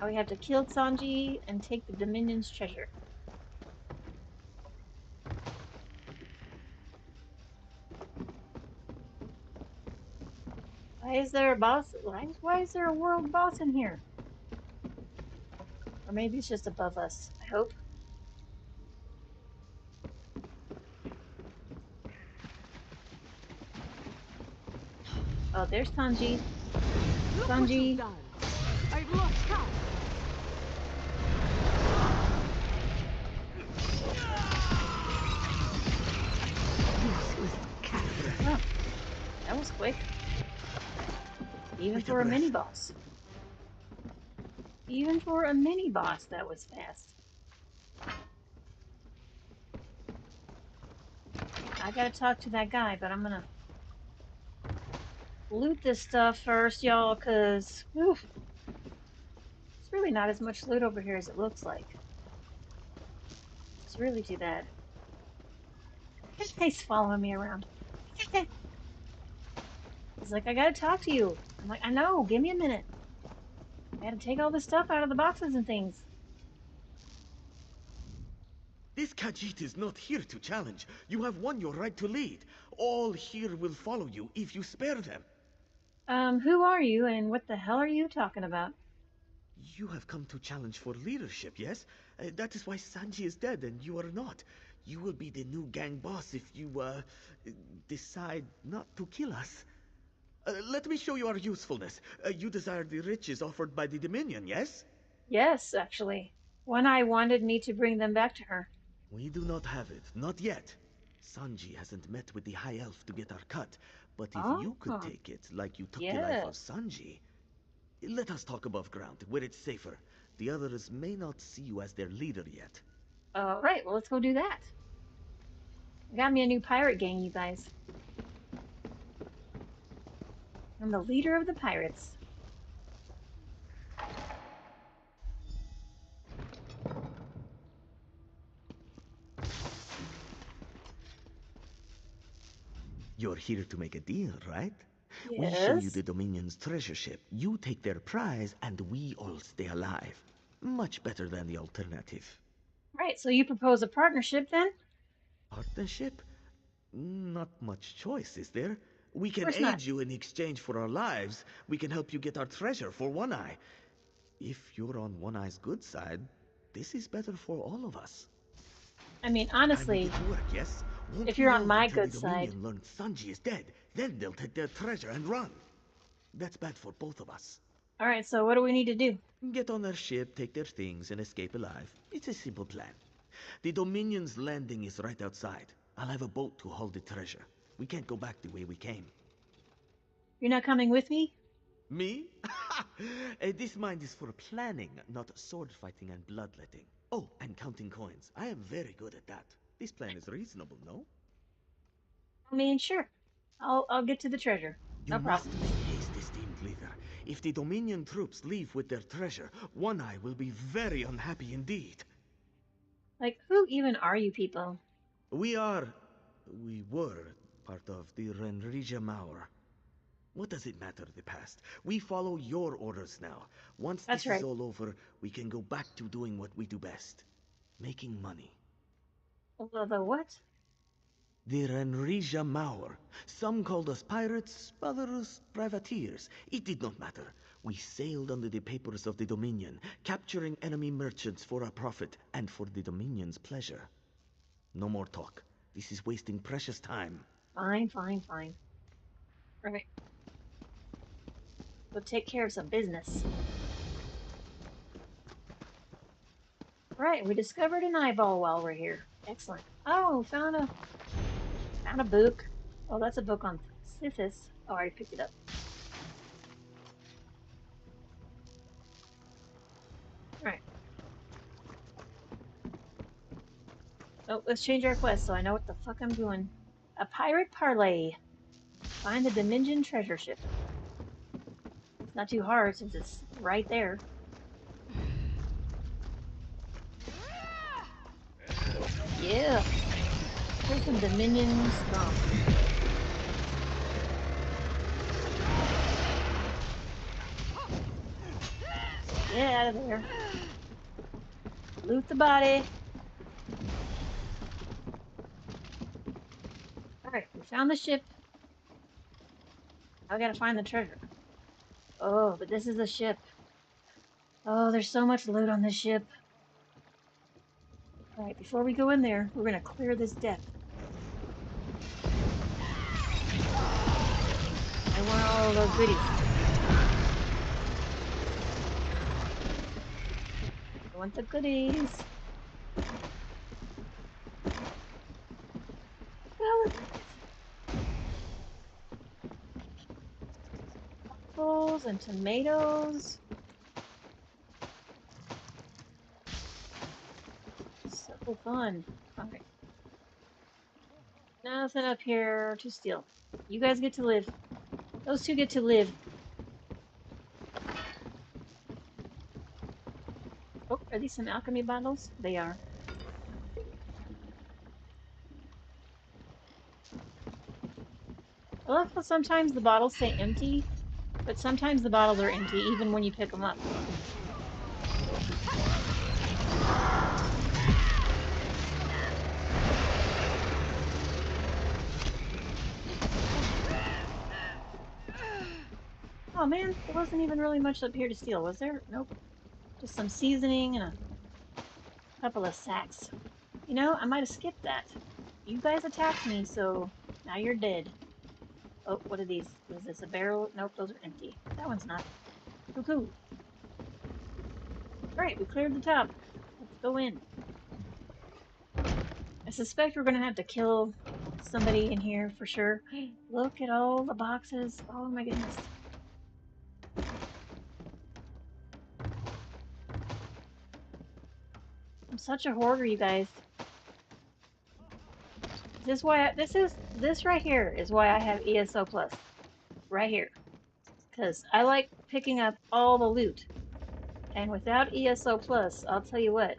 Now we have to kill Sanji and take the Dominion's treasure. Why is there a boss? Why is there a world boss in here? Or maybe it's just above us. I hope. Oh, there's Sanji. Sanji. I've lost count. quick. Even Wait a for a breath. mini boss. Even for a mini boss, that was fast. I gotta talk to that guy, but I'm gonna loot this stuff first, y'all, because it's really not as much loot over here as it looks like. It's really too bad. He's following me around. He's like, I gotta talk to you. I'm like, I know, give me a minute. I gotta take all this stuff out of the boxes and things. This Khajiit is not here to challenge. You have won your right to lead. All here will follow you if you spare them. Who are you and what the hell are you talking about? You have come to challenge for leadership, yes? That is why Sanji is dead and you are not. You will be the new gang boss if you, decide not to kill us. Let me show you our usefulness. You desire the riches offered by the Dominion, yes? Yes, actually. One Eye wanted me to bring them back to her. We do not have it, not yet. Sanji hasn't met with the High Elf to get our cut, but if you could take it like you took the life of Sanji, let us talk above ground, where it's safer. The others may not see you as their leader yet. Right, well, let's go do that. I got me a new pirate gang, you guys. I'm the leader of the pirates. You're here to make a deal, right? Yes. We show you the Dominion's treasure ship. You take their prize, and we all stay alive. Much better than the alternative. Right, so you propose a partnership then? Partnership? Not much choice, is there? We can aid you in exchange for our lives. We can help you get our treasure for One Eye. If you're on One Eye's good side, this is better for all of us. I mean, honestly, yes? if you're on my good side. The learns Sanji is dead, then they'll take their treasure and run. That's bad for both of us. Alright, so what do we need to do? Get on their ship, take their things, and escape alive. It's a simple plan. The Dominion's landing is right outside. I'll have a boat to haul the treasure. We can't go back the way we came. You're not coming with me? Me? This mind is for planning, not sword fighting and bloodletting. Oh, and counting coins. I am very good at that. This plan is reasonable, no? I mean, sure. I'll get to the treasure. No problem. You must make haste, esteemed leader. If the Dominion troops leave with their treasure, One Eye will be very unhappy indeed. Like, who even are you people? We were part of the Renrija Maur. What does it matter, the past? We follow your orders now. Once this is all over, we can go back to doing what we do best. Making money. The what? The Renrija Maur. Some called us pirates, others privateers. It did not matter. We sailed under the papers of the Dominion, capturing enemy merchants for our profit and for the Dominion's pleasure. No more talk. This is wasting precious time. Fine. Right. We'll take care of some business. Right, we discovered an eyeball while we're here. Excellent. Oh, found a book. Oh, that's a book on Sisyphus. Oh, I already picked it up. Alright. Oh, let's change our quest so I know what the fuck I'm doing. A pirate parlay. Find the Dominion treasure ship. It's not too hard since it's right there. Yeah. Here's some Dominion scum. Get out of there. Loot the body. Alright, we found the ship. I gotta find the treasure. Oh, but this is the ship. Oh, there's so much loot on this ship. Alright, before we go in there, we're gonna clear this deck. I want all those goodies. I want the goodies. Well, apples and tomatoes. So fun. Okay. Nothing up here to steal. You guys get to live. Those two get to live. Oh, are these some alchemy bottles? They are. I love how sometimes the bottles say empty, but sometimes the bottles are empty even when you pick them up. Oh man, there wasn't even really much up here to steal, was there? Nope. Just some seasoning and a couple of sacks. You know, I might have skipped that. You guys attacked me, so now you're dead. Oh, what are these? Is this a barrel? Nope, those are empty. That one's not. Cuckoo. Great, we cleared the top. Let's go in. I suspect we're gonna have to kill somebody in here for sure. Look at all the boxes. Oh my goodness. I'm such a hoarder, you guys. This is why this right here is why I have ESO Plus. Right here. Because I like picking up all the loot. And without ESO Plus, I'll tell you what,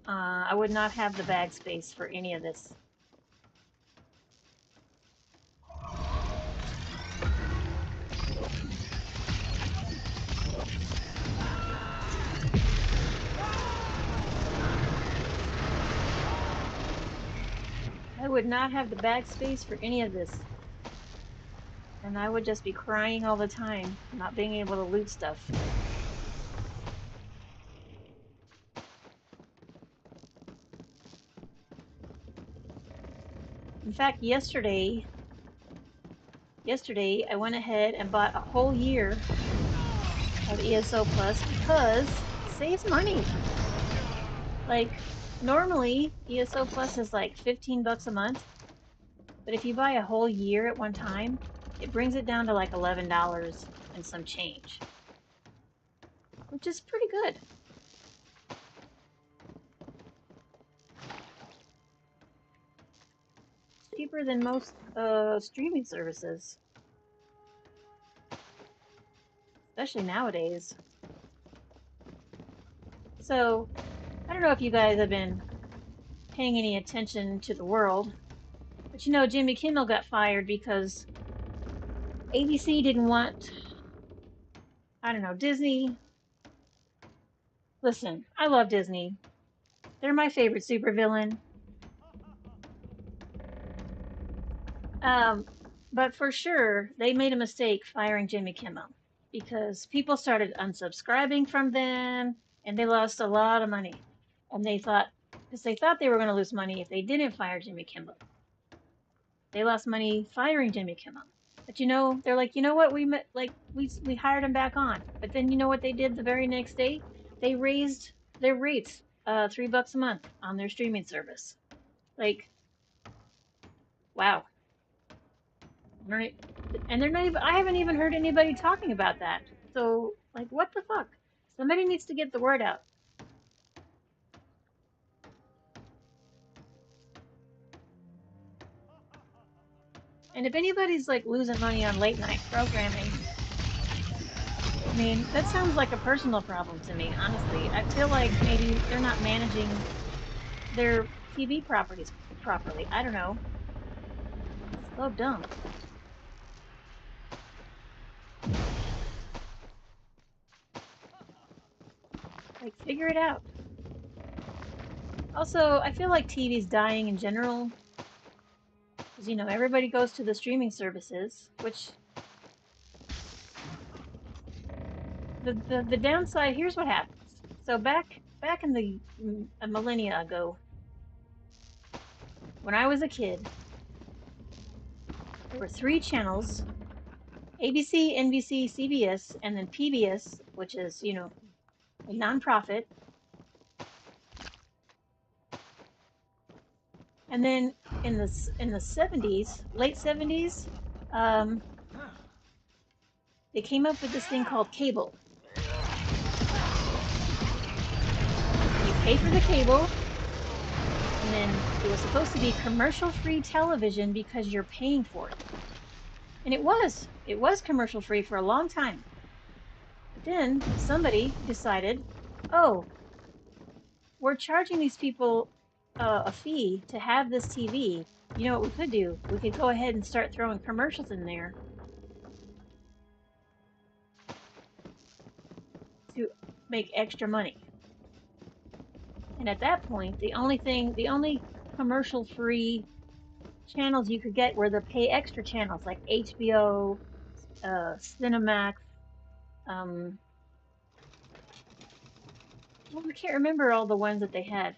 I would not have the bag space for any of this. I would not have the bag space for any of this. And I would just be crying all the time, not being able to loot stuff. In fact, yesterday I went ahead and bought a whole year of ESO Plus because it saves money. Like, normally ESO Plus is like 15 bucks a month, but if you buy a whole year at one time, it brings it down to like $11 and some change, which is pretty good. Cheaper than most streaming services, especially nowadays. So, I don't know if you guys have been paying any attention to the world, but you know, Jimmy Kimmel got fired because ABC didn't want, I don't know, Disney. Listen, I love Disney. They're my favorite supervillain. But for sure, they made a mistake firing Jimmy Kimmel because people started unsubscribing from them and they lost a lot of money. And they thought, because they thought they were going to lose money if they didn't fire Jimmy Kimmel. They lost money firing Jimmy Kimmel. But you know, they're like, you know what, we hired him back on. But then you know what they did the very next day? They raised their rates $3 a month on their streaming service. Like, wow. Right. And they're not even, I haven't even heard anybody talking about that. So, like, what the fuck? Somebody needs to get the word out. And if anybody's, like, losing money on late night programming, I mean, that sounds like a personal problem to me, honestly. I feel like maybe they're not managing their TV properties properly. I don't know. It's so dumb. Like, figure it out. Also, I feel like TV's dying in general. Because, you know, everybody goes to the streaming services, which... The downside, here's what happens. So back in the a millennia ago, when I was a kid, there were 3 channels: ABC, NBC, CBS, and then PBS, which is, you know, a nonprofit. And then in the 70s, late 70s, they came up with this thing called cable. You pay for the cable, and then it was supposed to be commercial-free television because you're paying for it. And it was commercial-free for a long time. But then somebody decided, oh, we're charging these people a fee to have this TV. You know what we could do? We could go ahead and start throwing commercials in there to make extra money. And at that point, the only commercial-free channels you could get were the pay extra channels like HBO, Cinemax. Well, I can't remember all the ones that they had.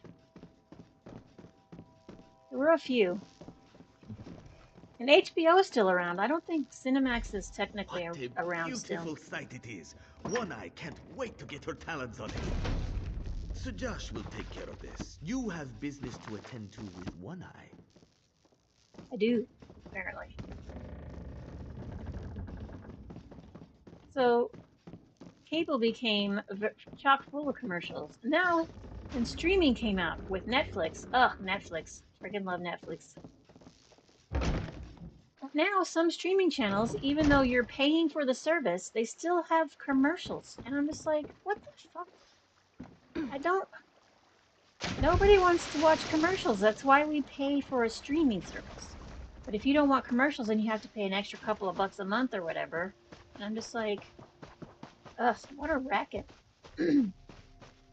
There were a few. And HBO is still around. I don't think Cinemax is technically around still. Beautiful sight it is. One Eye can't wait to get her talons on it. Sir Josh will take care of this. You have business to attend to with One Eye. I do, apparently. So, cable became chock full of commercials. Now, when streaming came out with Netflix, Netflix. Freaking love Netflix. Now, some streaming channels, even though you're paying for the service, they still have commercials. And I'm just like, what the fuck? Nobody wants to watch commercials. That's why we pay for a streaming service. But if you don't want commercials, then you have to pay an extra couple of bucks a month or whatever. And I'm just like, ugh, what a racket.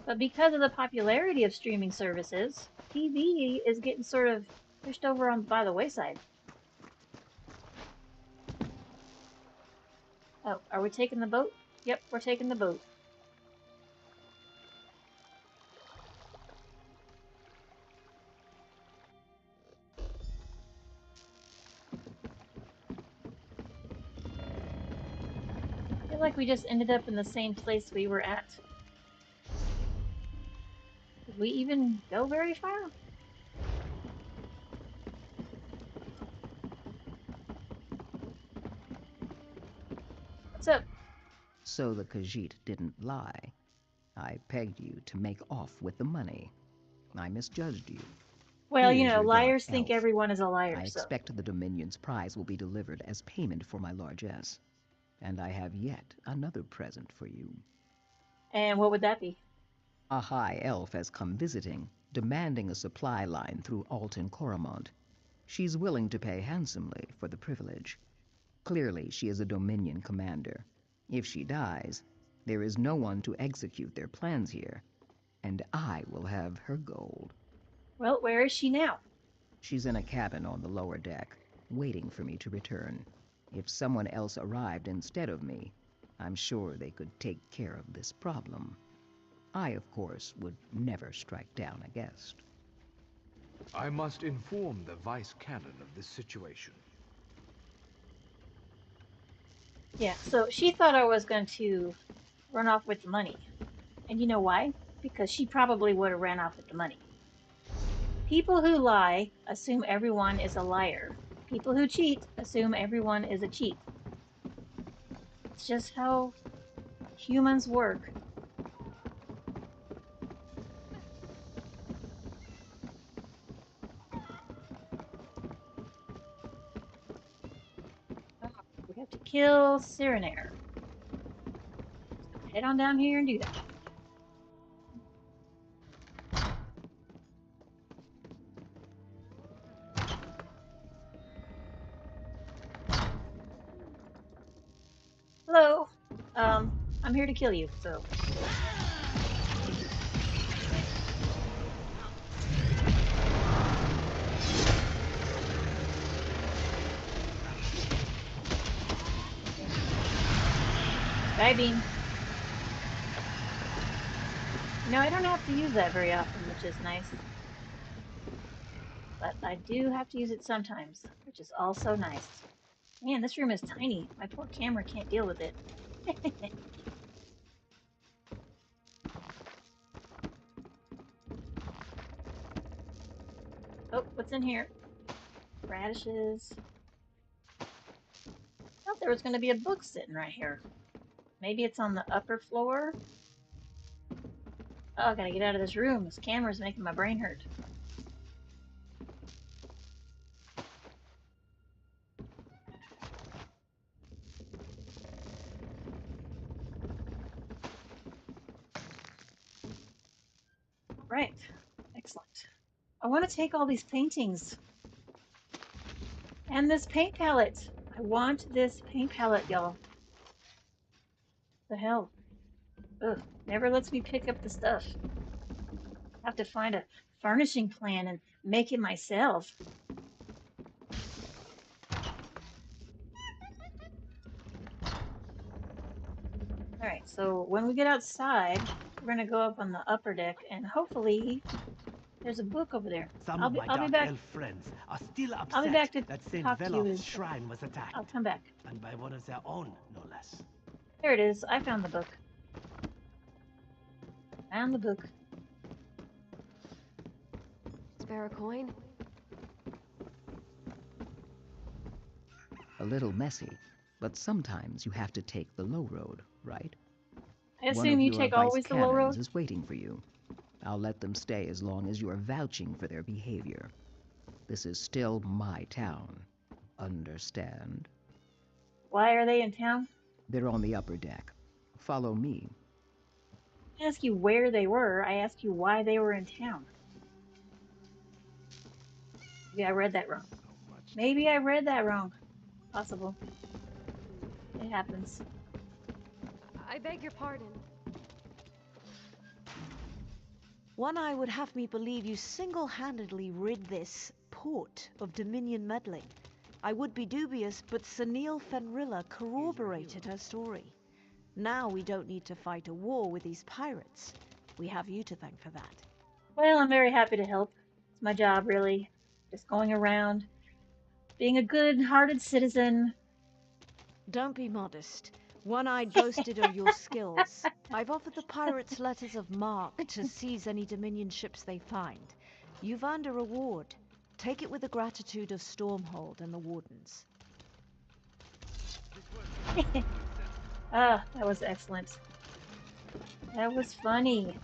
But because of the popularity of streaming services, TV is getting sort of pushed over by the wayside. Oh, are we taking the boat? Yep, we're taking the boat. I feel like we just ended up in the same place we were at. Did we even go very far? What's up? So the Khajiit didn't lie. I pegged you to make off with the money. I misjudged you. Well, Here's you know, your liars dark think elf. everyone is a liar, I so. expect the Dominion's prize will be delivered as payment for my largesse. And I have yet another present for you. And what would that be? A high elf has come visiting, demanding a supply line through Alton Coromont. She's willing to pay handsomely for the privilege. Clearly, she is a Dominion commander. If she dies, there is no one to execute their plans here, and I will have her gold. Well, where is she now? She's in a cabin on the lower deck, waiting for me to return. If someone else arrived instead of me, I'm sure they could take care of this problem. I, of course, would never strike down a guest. I must inform the Vice Canon of this situation. Yeah, so she thought I was going to run off with the money. And you know why? Because she probably would have ran off with the money. People who lie assume everyone is a liar. People who cheat assume everyone is a cheat. It's just how humans work. We have to kill Cyrenair. Head on down here and do that. Hello. I'm here to kill you, so. Sky beam. No, I don't have to use that very often, which is nice. But I do have to use it sometimes, which is also nice. Man, this room is tiny. My poor camera can't deal with it. Oh, what's in here? Radishes. I don't there was going to be a book sitting right here. Maybe it's on the upper floor? Oh, I gotta get out of this room. This camera's making my brain hurt. Right. Excellent. I want to take all these paintings. And this paint palette. I want this paint palette, y'all. The hell? Ugh. Never lets me pick up the stuff. I have to find a furnishing plan and make it myself. Alright, so when we get outside, we're going to go up on the upper deck, and hopefully there's a book over there. Some of my dark elf friends are still I'll be back upset to that St. talk to you. Velof's shrine was attacked. I'll come back. And by one of their own, no less. There it is. I found the book. Found the book. Spare a coin? A little messy, but sometimes you have to take the low road, right? I assume you take always the low road? Is waiting for you. I'll let them stay as long as you are vouching for their behavior. This is still my town. Understand? Why are they in town? They're on the upper deck. Follow me. I ask you where they were. I ask you why they were in town. Maybe I read that wrong. Maybe I read that wrong. Possible. It happens. I beg your pardon. One Eye would have me believe you single-handedly rid this port of Dominion meddling. I would be dubious, but Sunil Fenrilla corroborated her story. Now we don't need to fight a war with these pirates. We have you to thank for that. Well, I'm very happy to help. It's my job, really. Just going around, being a good-hearted citizen. Don't be modest. One-Eye boasted of your skills. I've offered the pirates letters of marque to seize any Dominion ships they find. You've earned a reward. Take it with the gratitude of Stormhold and the Wardens. Ah, that was excellent. That was funny.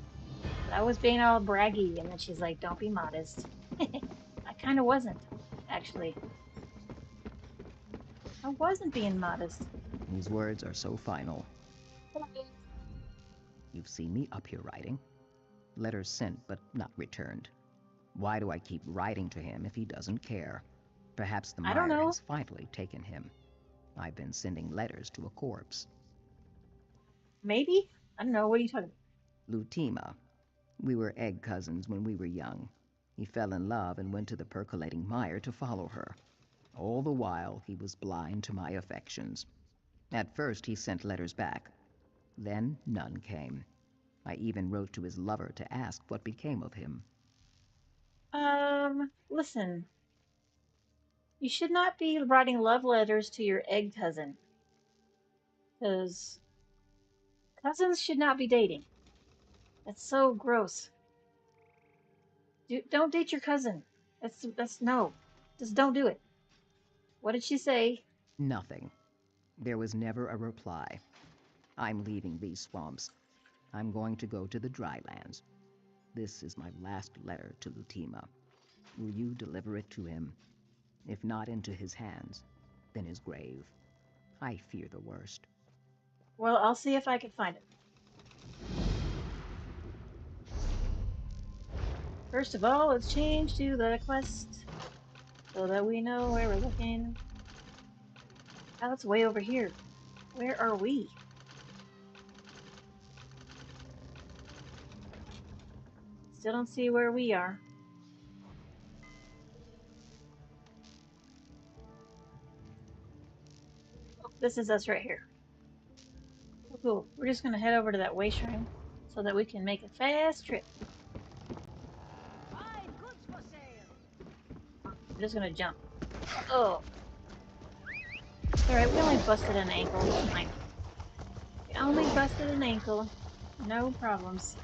I was being all braggy, and then she's like, don't be modest. I kind of wasn't, actually. I wasn't being modest. These words are so final. You've seen me up here writing. Letters sent but not returned. Why do I keep writing to him if he doesn't care? Perhaps the mire has finally taken him. I've been sending letters to a corpse. Maybe? I don't know. What are you talking about? Lutima. We were egg cousins when we were young. He fell in love and went to the percolating mire to follow her. All the while, he was blind to my affections. At first, he sent letters back. Then, none came. I even wrote to his lover to ask what became of him. Listen. You should not be writing love letters to your egg cousin. Because cousins should not be dating. That's so gross. Don't date your cousin. That's no. Just don't do it. What did she say? Nothing. There was never a reply. I'm leaving these swamps. I'm going to go to the drylands. This is my last letter to Lutima. Will you deliver it to him? If not into his hands, then his grave. I fear the worst. Well, I'll see if I can find it. First of all, let's change to the quest so that we know where we're looking. Oh, it's way over here. Where are we? Still don't see where we are. Oh, this is us right here. Oh, cool. We're just going to head over to that way shrine so that we can make a fast trip. I'm just going to jump. Oh. Alright, we only busted an ankle. It's fine. We only busted an ankle. No problems.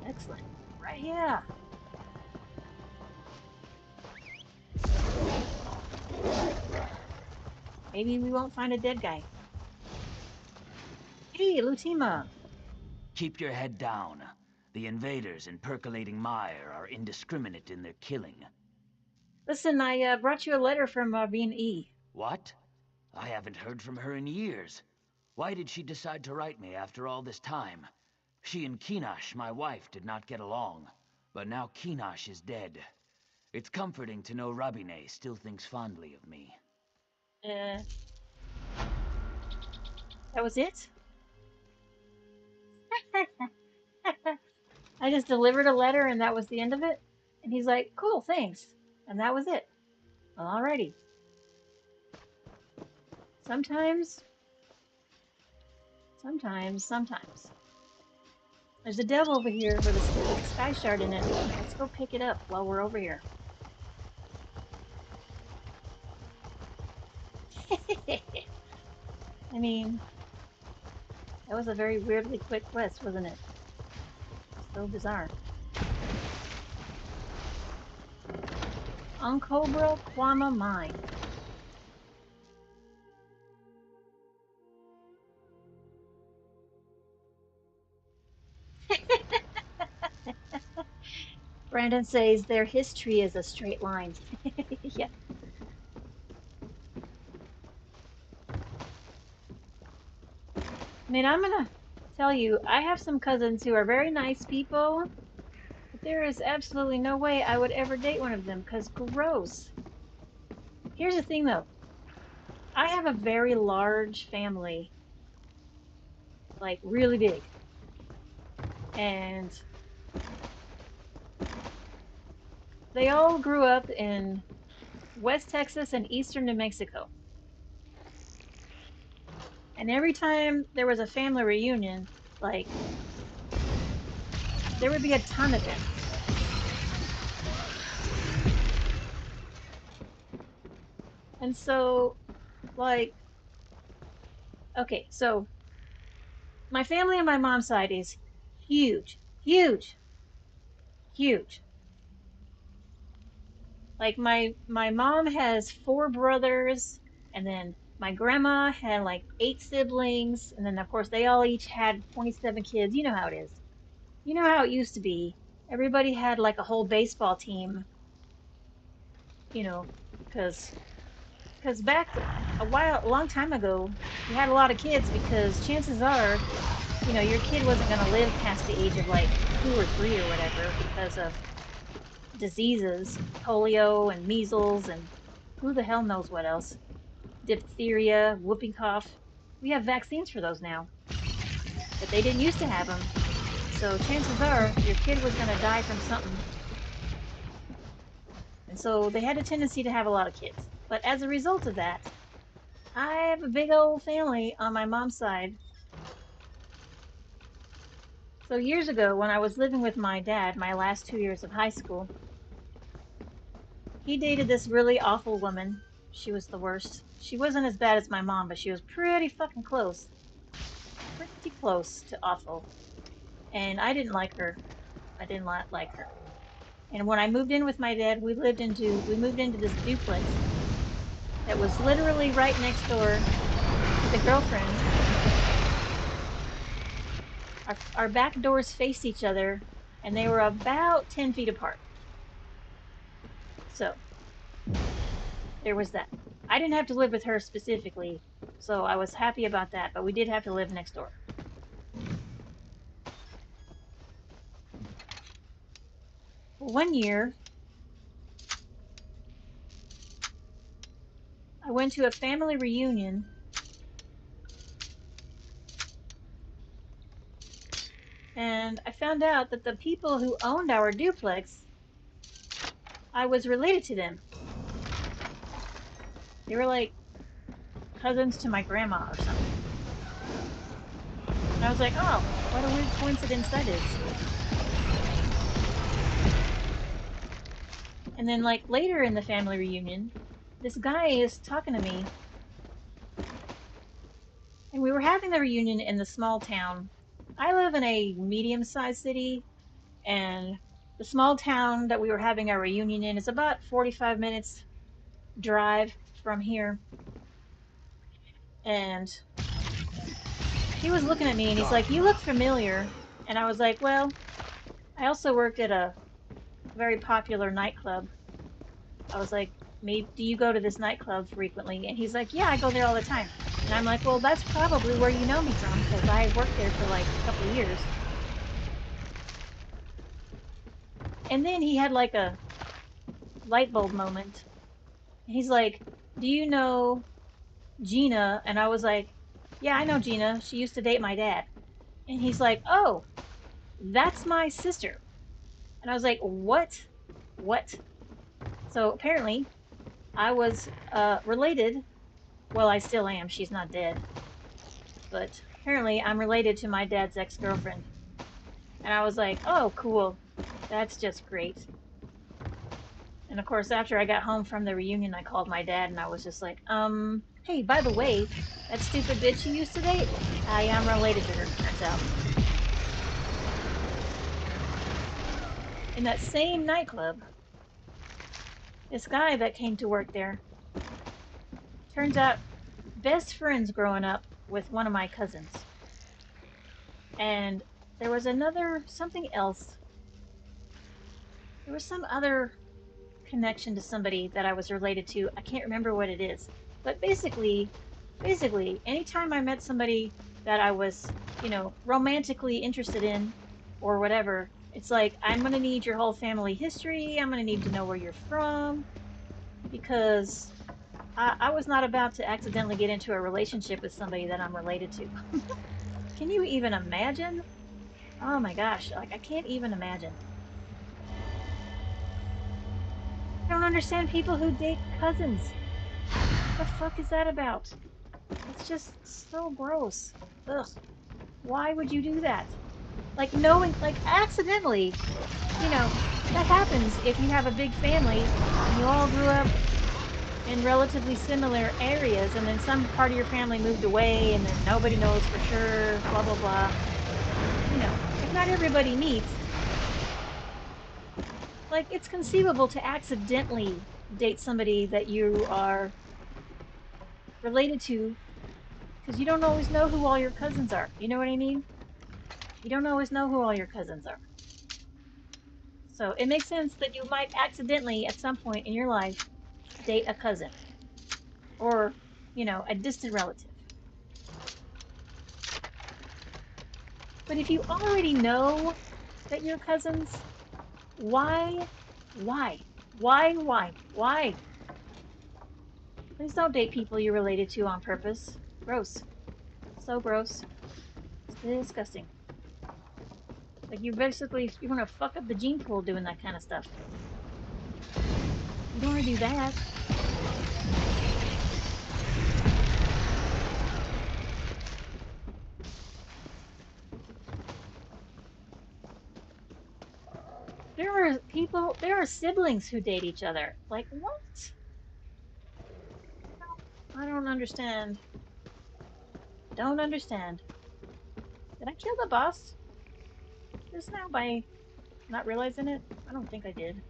Excellent. Right here. Maybe we won't find a dead guy. Hey, Lutima. Keep your head down. The invaders in percolating mire are indiscriminate in their killing. Listen, I brought you a letter from V&E. What? I haven't heard from her in years. Why did she decide to write me after all this time? She and Kinash, my wife, did not get along. But now Kinash is dead. It's comforting to know Rabine still thinks fondly of me. That was it? I just delivered a letter and that was the end of it? And he's like, cool, thanks. And that was it. Alrighty. Sometimes. There's a devil over here with a sky shard in it. Let's go pick it up while we're over here. I mean, that was a very weirdly quick quest, wasn't it? So bizarre. Uncobra Kwama Mine. Brandon says their history is a straight line. Yeah. I mean, I'm gonna tell you, I have some cousins who are very nice people, but there is absolutely no way I would ever date one of them, because gross. Here's the thing, though. I have a very large family. Like, really big. And they all grew up in West Texas and eastern New Mexico. And every time there was a family reunion, like, there would be a ton of them. And so, like, okay, so my family on my mom's side is huge, huge, huge. Like, my mom has 4 brothers, and then my grandma had like 8 siblings, and then of course they all each had 27 kids. You know how it is. You know how it used to be. Everybody had like a whole baseball team. You know, because back a long time ago, you had a lot of kids because chances are, you know, your kid wasn't going to live past the age of like 2 or 3 or whatever because of diseases, polio and measles and who the hell knows what else. Diphtheria, whooping cough. We have vaccines for those now. But they didn't used to have them. So chances are your kid was going to die from something. And so they had a tendency to have a lot of kids. But as a result of that, I have a big old family on my mom's side. So years ago, when I was living with my dad, my last 2 years of high school, he dated this really awful woman. She was the worst. She wasn't as bad as my mom, but she was pretty fucking close. Pretty close to awful. And I didn't like her. I did not like her. And when I moved in with my dad, we moved into this duplex that was literally right next door to the girlfriend. Our back doors faced each other, and they were about 10 feet apart. So, there was that. I didn't have to live with her specifically, so I was happy about that, but we did have to live next door. One year, I went to a family reunion and I found out that the people who owned our duplex, I was related to them. They were like cousins to my grandma or something. And I was like, oh, what a weird coincidence that is. And then like later in the family reunion, this guy is talking to me. And we were having the reunion in the small town. I live in a medium-sized city, and the small town that we were having our reunion in is about 45 minutes drive from here. And he was looking at me and he's like, "You look familiar." And I was like, "Well, I also worked at a very popular nightclub." I was like, "Maybe do you go to this nightclub frequently?" And he's like, "Yeah, I go there all the time." And I'm like, "Well, that's probably where you know me from, because I worked there for like a couple of years." And then he had like a light bulb moment. He's like, "Do you know Gina?" And I was like, "Yeah, I know Gina. She used to date my dad." And he's like, "Oh, that's my sister." And I was like, "What? What?" So apparently, I was related. Well, I still am. She's not dead. But apparently, I'm related to my dad's ex-girlfriend. And I was like, "Oh, cool. That's just great." And of course, after I got home from the reunion, I called my dad and I was just like, "Hey, by the way, that stupid bitch you used to date, I am related to her, turns out." In that same nightclub, this guy that came to work there, turns out best friends growing up with one of my cousins. And there was something else. There was some other connection to somebody that I was related to. I can't remember what it is. But basically, anytime I met somebody that I was, romantically interested in or whatever, it's like, I'm going to need your whole family history. I'm going to need to know where you're from, because I was not about to accidentally get into a relationship with somebody that I'm related to. Can you even imagine? Oh my gosh, like, I can't even imagine. I don't understand people who date cousins. What the fuck is that about? It's just so gross. Ugh. Why would you do that? Like, knowing, like, accidentally, that happens if you have a big family and you all grew up in relatively similar areas, and then some part of your family moved away and then nobody knows for sure, blah, blah, blah. If not everybody meets, like, it's conceivable to accidentally date somebody that you are related to, because you don't always know who all your cousins are. You know what I mean? You don't always know who all your cousins are. So it makes sense that you might accidentally, at some point in your life, date a cousin. Or, a distant relative. But if you already know that you're cousins, why? Please don't date people you're related to on purpose. Gross. So gross. It's disgusting. Like, you're gonna fuck up the gene pool doing that kind of stuff. You don't want to do that. There are siblings who date each other. Like, what? I don't understand. Don't understand. Did I kill the boss just now by not realizing it? I don't think I did.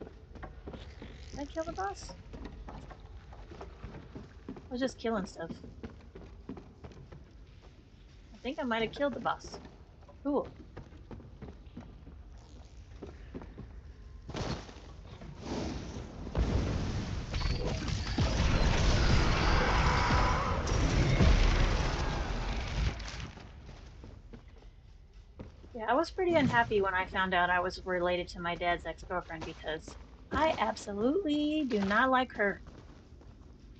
Did I kill the boss? I was just killing stuff. I think I might have killed the boss. Cool. Yeah, I was pretty unhappy when I found out I was related to my dad's ex-girlfriend, because I absolutely do not like her.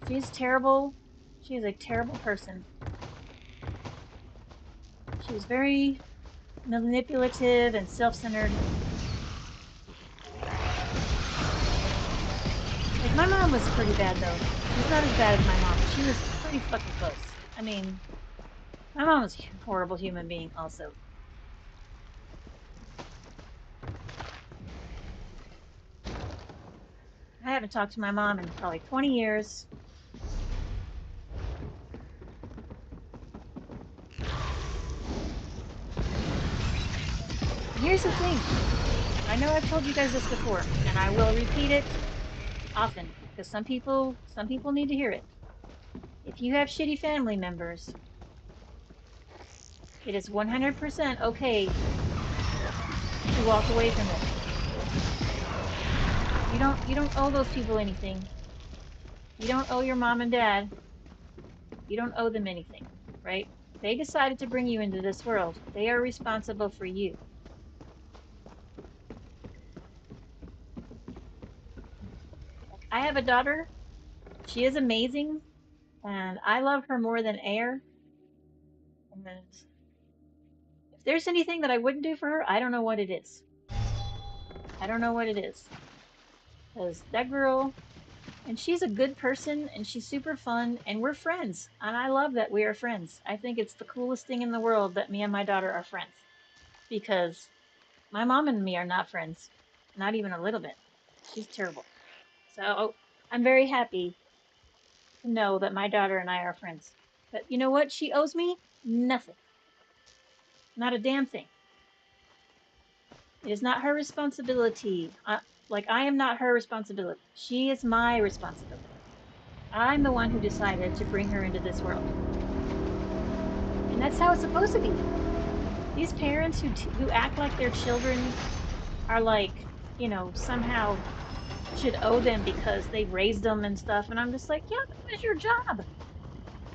She's terrible. She is a terrible person. She's very manipulative and self-centered. Like, my mom was pretty bad, though. She's not as bad as my mom, but she was pretty fucking close. I mean, my mom was a horrible human being also. I haven't talked to my mom in probably 20 years. Here's the thing. I know I've told you guys this before, and I will repeat it often, because some people need to hear it. If you have shitty family members, it is 100% okay to walk away from them. You don't owe those people anything. You don't owe your mom and dad. You don't owe them anything, right? They decided to bring you into this world. They are responsible for you. I have a daughter. She is amazing, and I love her more than air. And if there's anything that I wouldn't do for her, I don't know what it is. I don't know what it is. Because that girl, and she's a good person, and she's super fun, and we're friends. And I love that we are friends. I think it's the coolest thing in the world that me and my daughter are friends. Because my mom and me are not friends. Not even a little bit. She's terrible. So I'm very happy to know that my daughter and I are friends. But you know what she owes me? Nothing. Not a damn thing. It is not her responsibility. Like, I am not her responsibility. She is my responsibility. I'm the one who decided to bring her into this world. And that's how it's supposed to be. These parents who act like their children are like, you know, somehow should owe them because they raised them and stuff. And I'm just like, yeah, it was your job.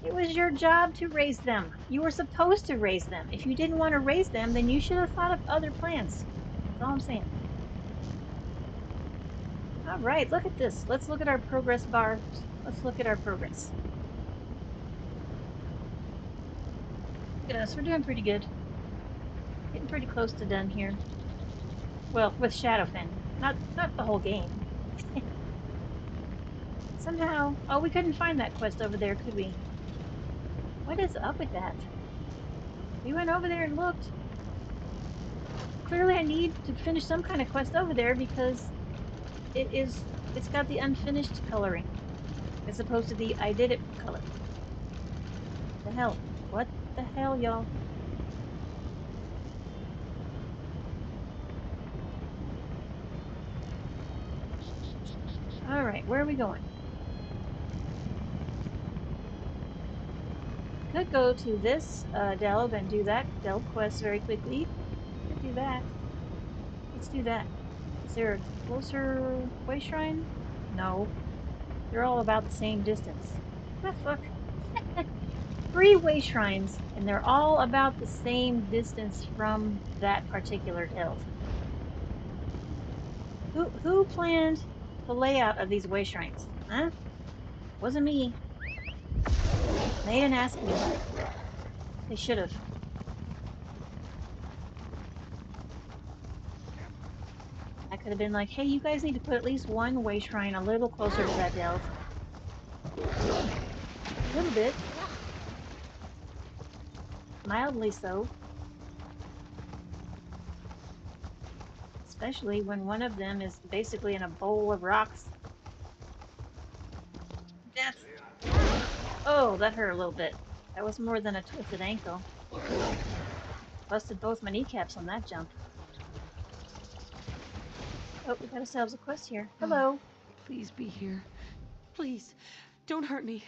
It was your job to raise them. You were supposed to raise them. If you didn't want to raise them, then you should have thought of other plans. That's all I'm saying. All right, look at this. Let's look at our progress bar. Let's look at our progress. Look at us. We're doing pretty good. Getting pretty close to done here. Well, with Shadowfen. Not the whole game. Somehow... Oh, we couldn't find that quest over there, could we? What is up with that? We went over there and looked. Clearly I need to finish some kind of quest over there because it's got the unfinished coloring as opposed to the I did it color. What the hell? What the hell, y'all? Alright, where are we going? Could go to this delve and do that delve quest very quickly. Could do that. Let's do that. Is there a closer way shrine? No. They're all about the same distance. What the fuck? 3 way shrines, and they're all about the same distance from that particular delve. Who planned the layout of these way shrines? Huh? Wasn't me. They didn't ask me. They should have. I could have been like, hey, you guys need to put at least 1 way shrine a little closer to that delve. A little bit. Mildly so. Especially when one of them is basically in a bowl of rocks. Death. Oh, that hurt a little bit. That was more than a twisted ankle. Busted both my kneecaps on that jump. Oh, we got ourselves a quest here. Hello. Please be here. Please, don't hurt me.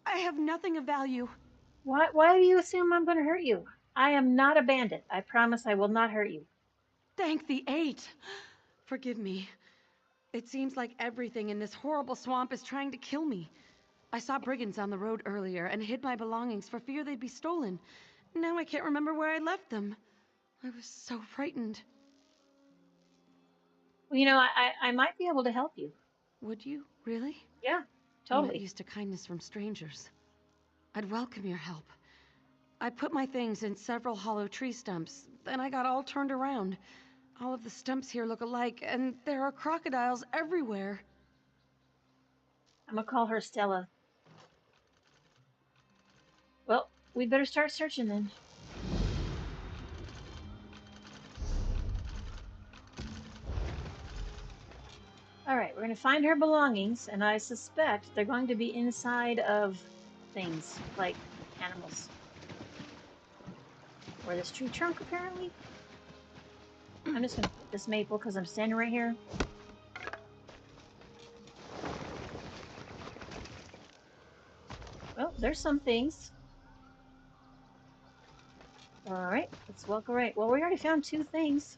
I have nothing of value. Why do you assume I'm going to hurt you? I am not a bandit. I promise I will not hurt you. Thank the 8. Forgive me. It seems like everything in this horrible swamp is trying to kill me. I saw brigands on the road earlier and hid my belongings for fear they'd be stolen. Now I can't remember where I left them. I was so frightened. Well, you know, I might be able to help you. Would you? Really? Yeah, I'm totally. not used to kindness from strangers. I'd welcome your help. I put my things in several hollow tree stumps, then I got all turned around. All of the stumps here look alike, and there are crocodiles everywhere. I'm gonna call her Stella. Well, we better start searching then. Alright, we're gonna find her belongings, and I suspect they're going to be inside of things, like animals. Or this tree trunk, apparently. I'm just gonna put this maple because I'm standing right here. Well, there's some things. Alright, let's walk right. Well, we already found 2 things.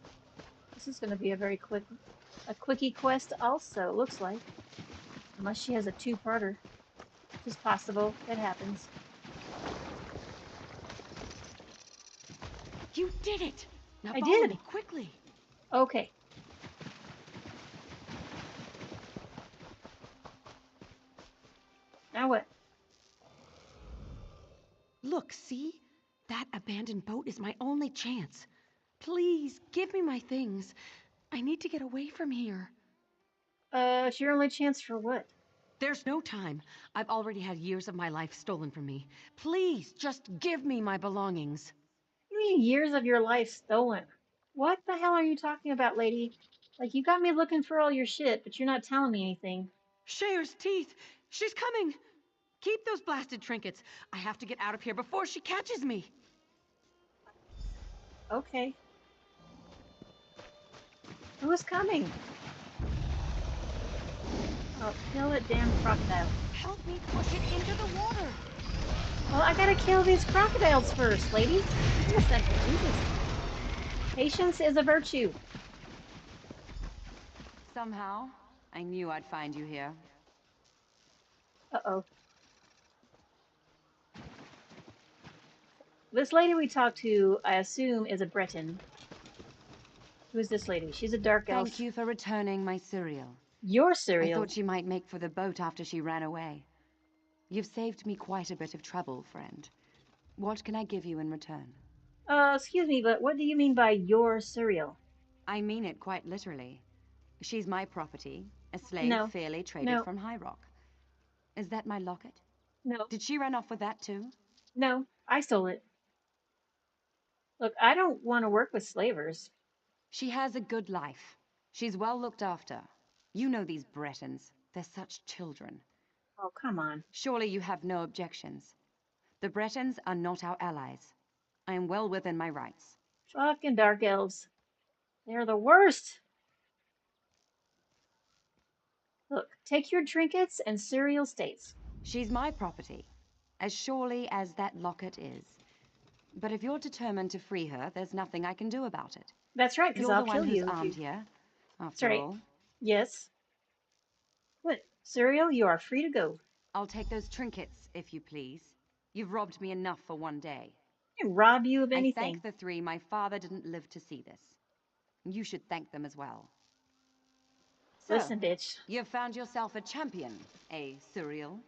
This is going to be a very quickie quest also, looks like. Unless she has a 2-parter. Which is possible. That happens. You did it! Now I follow did. me quickly. Okay. Now what? Look, see? That abandoned boat is my only chance. Please, give me my things. I need to get away from here. It's your only chance for what? There's no time. I've already had years of my life stolen from me. Please, just give me my belongings. You mean years of your life stolen? What the hell are you talking about, lady? Like, you got me looking for all your shit, but you're not telling me anything. Shayer's teeth! She's coming! Keep those blasted trinkets. I have to get out of here before she catches me. Okay. Who is coming? Oh, kill that damn crocodile. Help me push it into the water. Well, I gotta kill these crocodiles first, lady. Wait a second, Jesus. Patience is a virtue. Somehow, I knew I'd find you here. Uh-oh. This lady we talked to, I assume, is a Breton. Who's this lady? She's a dark elf. Thank you for returning my cereal. Your cereal? I thought she might make for the boat after she ran away. You've saved me quite a bit of trouble, friend. What can I give you in return? Excuse me, but what do you mean by your cereal? I mean it quite literally. She's my property, a slave fairly traded from High Rock. Is that my locket? No. Did she run off with that too? No, I stole it. Look, I don't want to work with slavers. She has a good life. She's well looked after. You know these Bretons. They're such children. Oh, come on. Surely you have no objections. The Bretons are not our allies. I am well within my rights. Fucking dark elves. They're the worst. Look, take your trinkets and cereal states. She's my property, as surely as that locket is. But if you're determined to free her, there's nothing I can do about it. That's right, because I'll kill you. You're the one who's armed here, after all. Yes. What? Cereal, you are free to go. I'll take those trinkets, if you please. You've robbed me enough for one day. I didn't rob you of anything. I thank the 3. My father didn't live to see this. You should thank them as well. So, listen, bitch. You've found yourself a champion, cereal?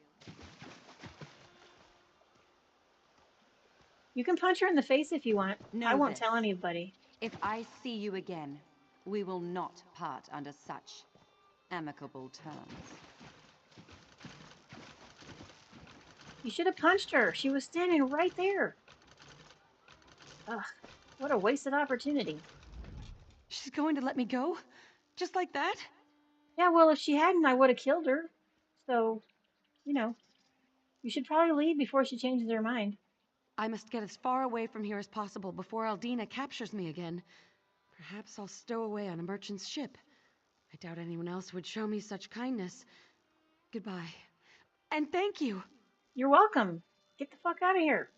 You can punch her in the face if you want. Know I won't this. tell anybody. If I see you again, we will not part under such amicable terms. You should have punched her. She was standing right there. Ugh, what a wasted opportunity. She's going to let me go? Just like that? Yeah, well, if she hadn't, I would have killed her. So, you know, you should probably leave before she changes her mind. I must get as far away from here as possible before Aldina captures me again. Perhaps I'll stow away on a merchant's ship. I doubt anyone else would show me such kindness. Goodbye. And thank you. You're welcome. Get the fuck out of here.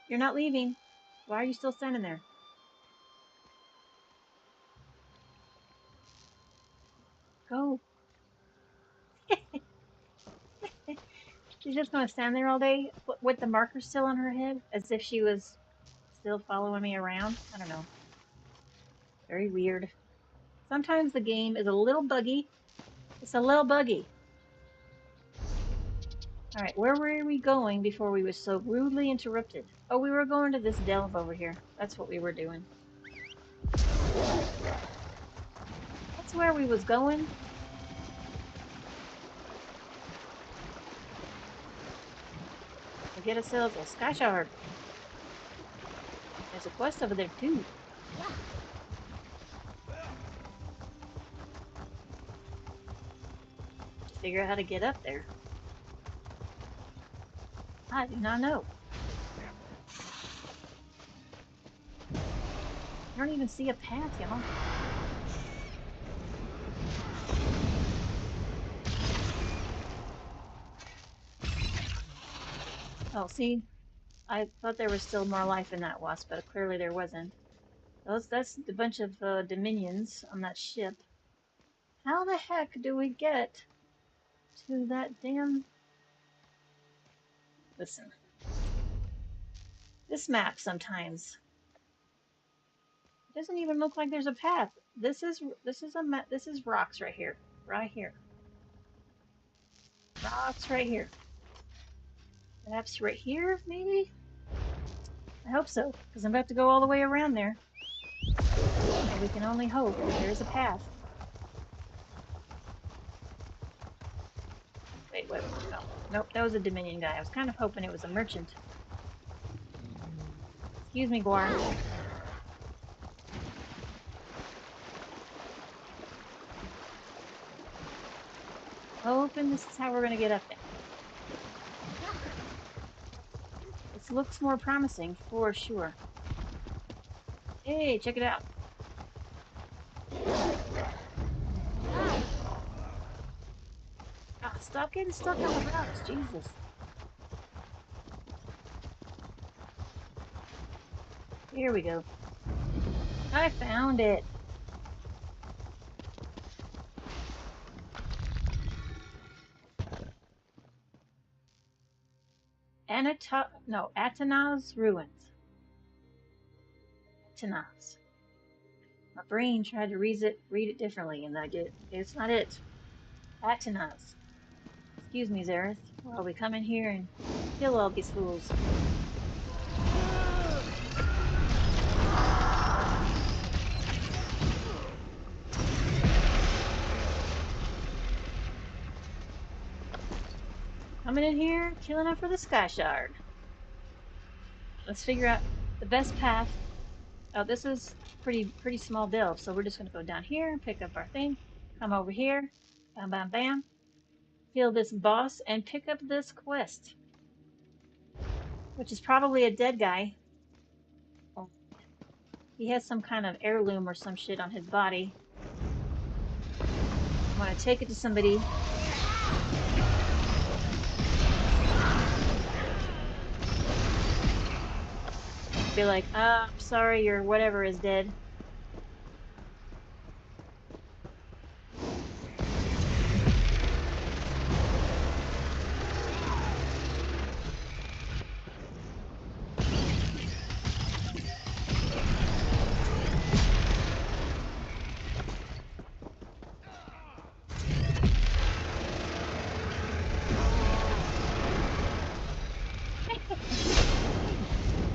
You're not leaving. Why are you still standing there? Go. She's just gonna stand there all day with the marker still on her head, as if she was still following me around. I don't know. Very weird. Sometimes the game is a little buggy. It's a little buggy. Alright, where were we going before we were so rudely interrupted? Oh, we were going to this delve over here. That's what we were doing. That's where we was going. We'll get ourselves a sky shard. There's a quest over there too. Figure out how to get up there. I do not know. I don't even see a path, y'all. Oh, see? I thought there was still more life in that wasp, but clearly there wasn't. That's a bunch of Dominions on that ship. How the heck do we get to that damn... Listen. This map sometimes doesn't even look like there's a path. This is rocks right here. Right here. Rocks right here. Perhaps right here, maybe? I hope so, because I'm about to go all the way around there. And we can only hope that there's a path. Wait, no. Nope, that was a Dominion guy. I was kind of hoping it was a merchant. Excuse me, Guar. Hoping this is how we're going to get up there. This looks more promising, for sure. Hey, check it out. Ah, stop getting stuck on the rocks, Jesus. Here we go. I found it. Atanaz Ruins. Atanaz. My brain tried to read it differently, and I did. It's not it. Atanaz. Excuse me, Zareth, while we come in here and kill all these fools. Coming in here, killing up for the Sky Shard. Let's figure out the best path. Oh, this is pretty small delve, so we're just gonna go down here, pick up our thing, come over here, bam, bam, bam, kill this boss, and pick up this quest, which is probably a dead guy. He has some kind of heirloom or some shit on his body. I'm gonna take it to somebody. Be like, I'm sorry, your whatever is dead.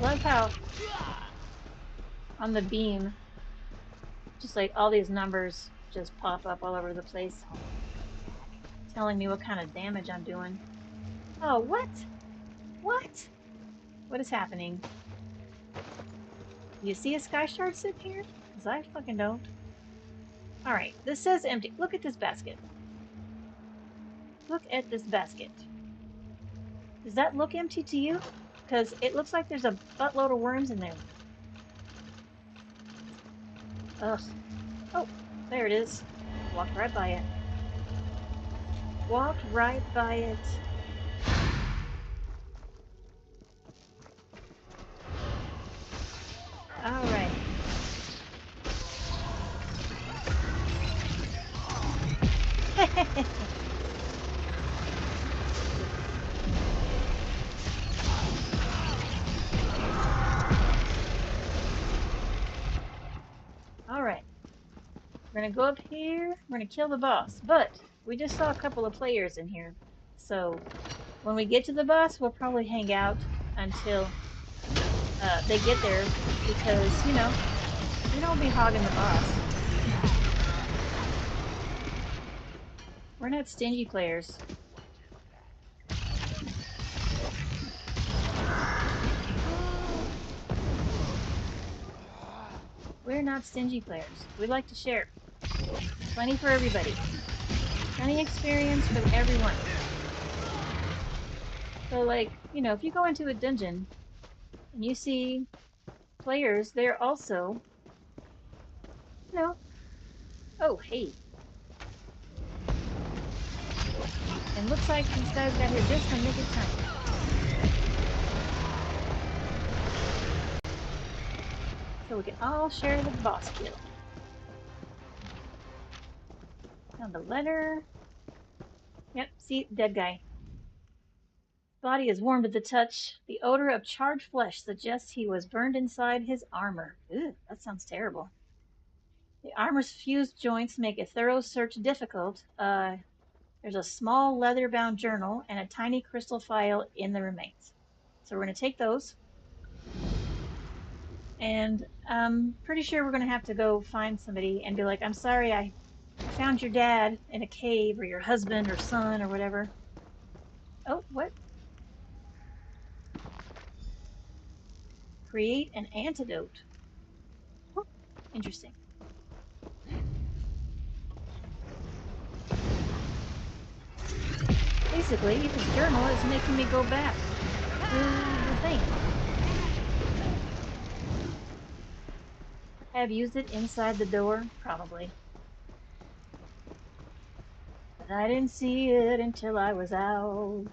Love how on the beam, just like all these numbers just pop up all over the place, telling me what kind of damage I'm doing. Oh, what? What? What is happening? You see a Sky Shard sitting here? Because I fucking don't. Alright, this says empty. Look at this basket. Look at this basket. Does that look empty to you? Because it looks like there's a buttload of worms in there. Ugh. Oh, there it is. Walked right by it. Walked right by it. Alright. Alright. We're gonna go up here, we're gonna kill the boss, but we just saw a couple of players in here. So when we get to the boss, we'll probably hang out until they get there, because, you know, we don't be hogging the boss. We're not stingy players. We're not stingy players. We like to share. Plenty for everybody. Plenty experience for everyone. So, like, you know, if you go into a dungeon and you see players, they're also, you know, oh, hey. And looks like these guys got here just in the nick of time. so we can all share the boss kill. Found a letter. Yep, see, dead guy. Body is warm to the touch. The odor of charred flesh suggests he was burned inside his armor. Ew, that sounds terrible. The armor's fused joints make a thorough search difficult. There's a small leather-bound journal and a tiny crystal file in the remains. So we're going to take those. And I'm pretty sure we're going to have to go find somebody and be like, I'm sorry, I found your dad in a cave, or your husband or son or whatever. Oh, what? Create an antidote. Oh, interesting. Basically, this journal is making me go back to the thing. Have used it inside the door? Probably. But I didn't see it until I was out.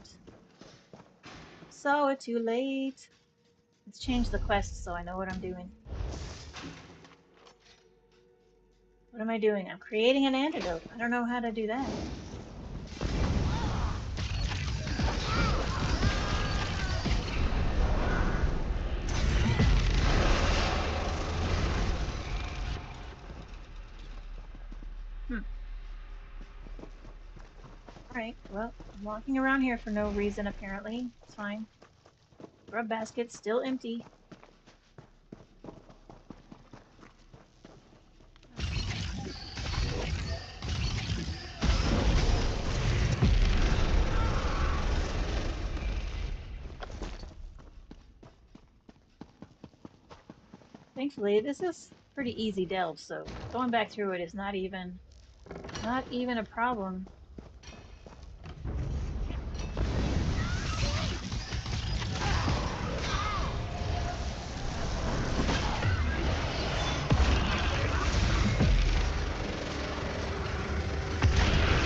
Saw it too late. Let's change the quest so I know what I'm doing. What am I doing? I'm creating an antidote. I don't know how to do that. Alright, well, I'm walking around here for no reason apparently. It's fine. Grub basket's still empty. Thankfully, this is pretty easy delve, so going back through it is not even a problem.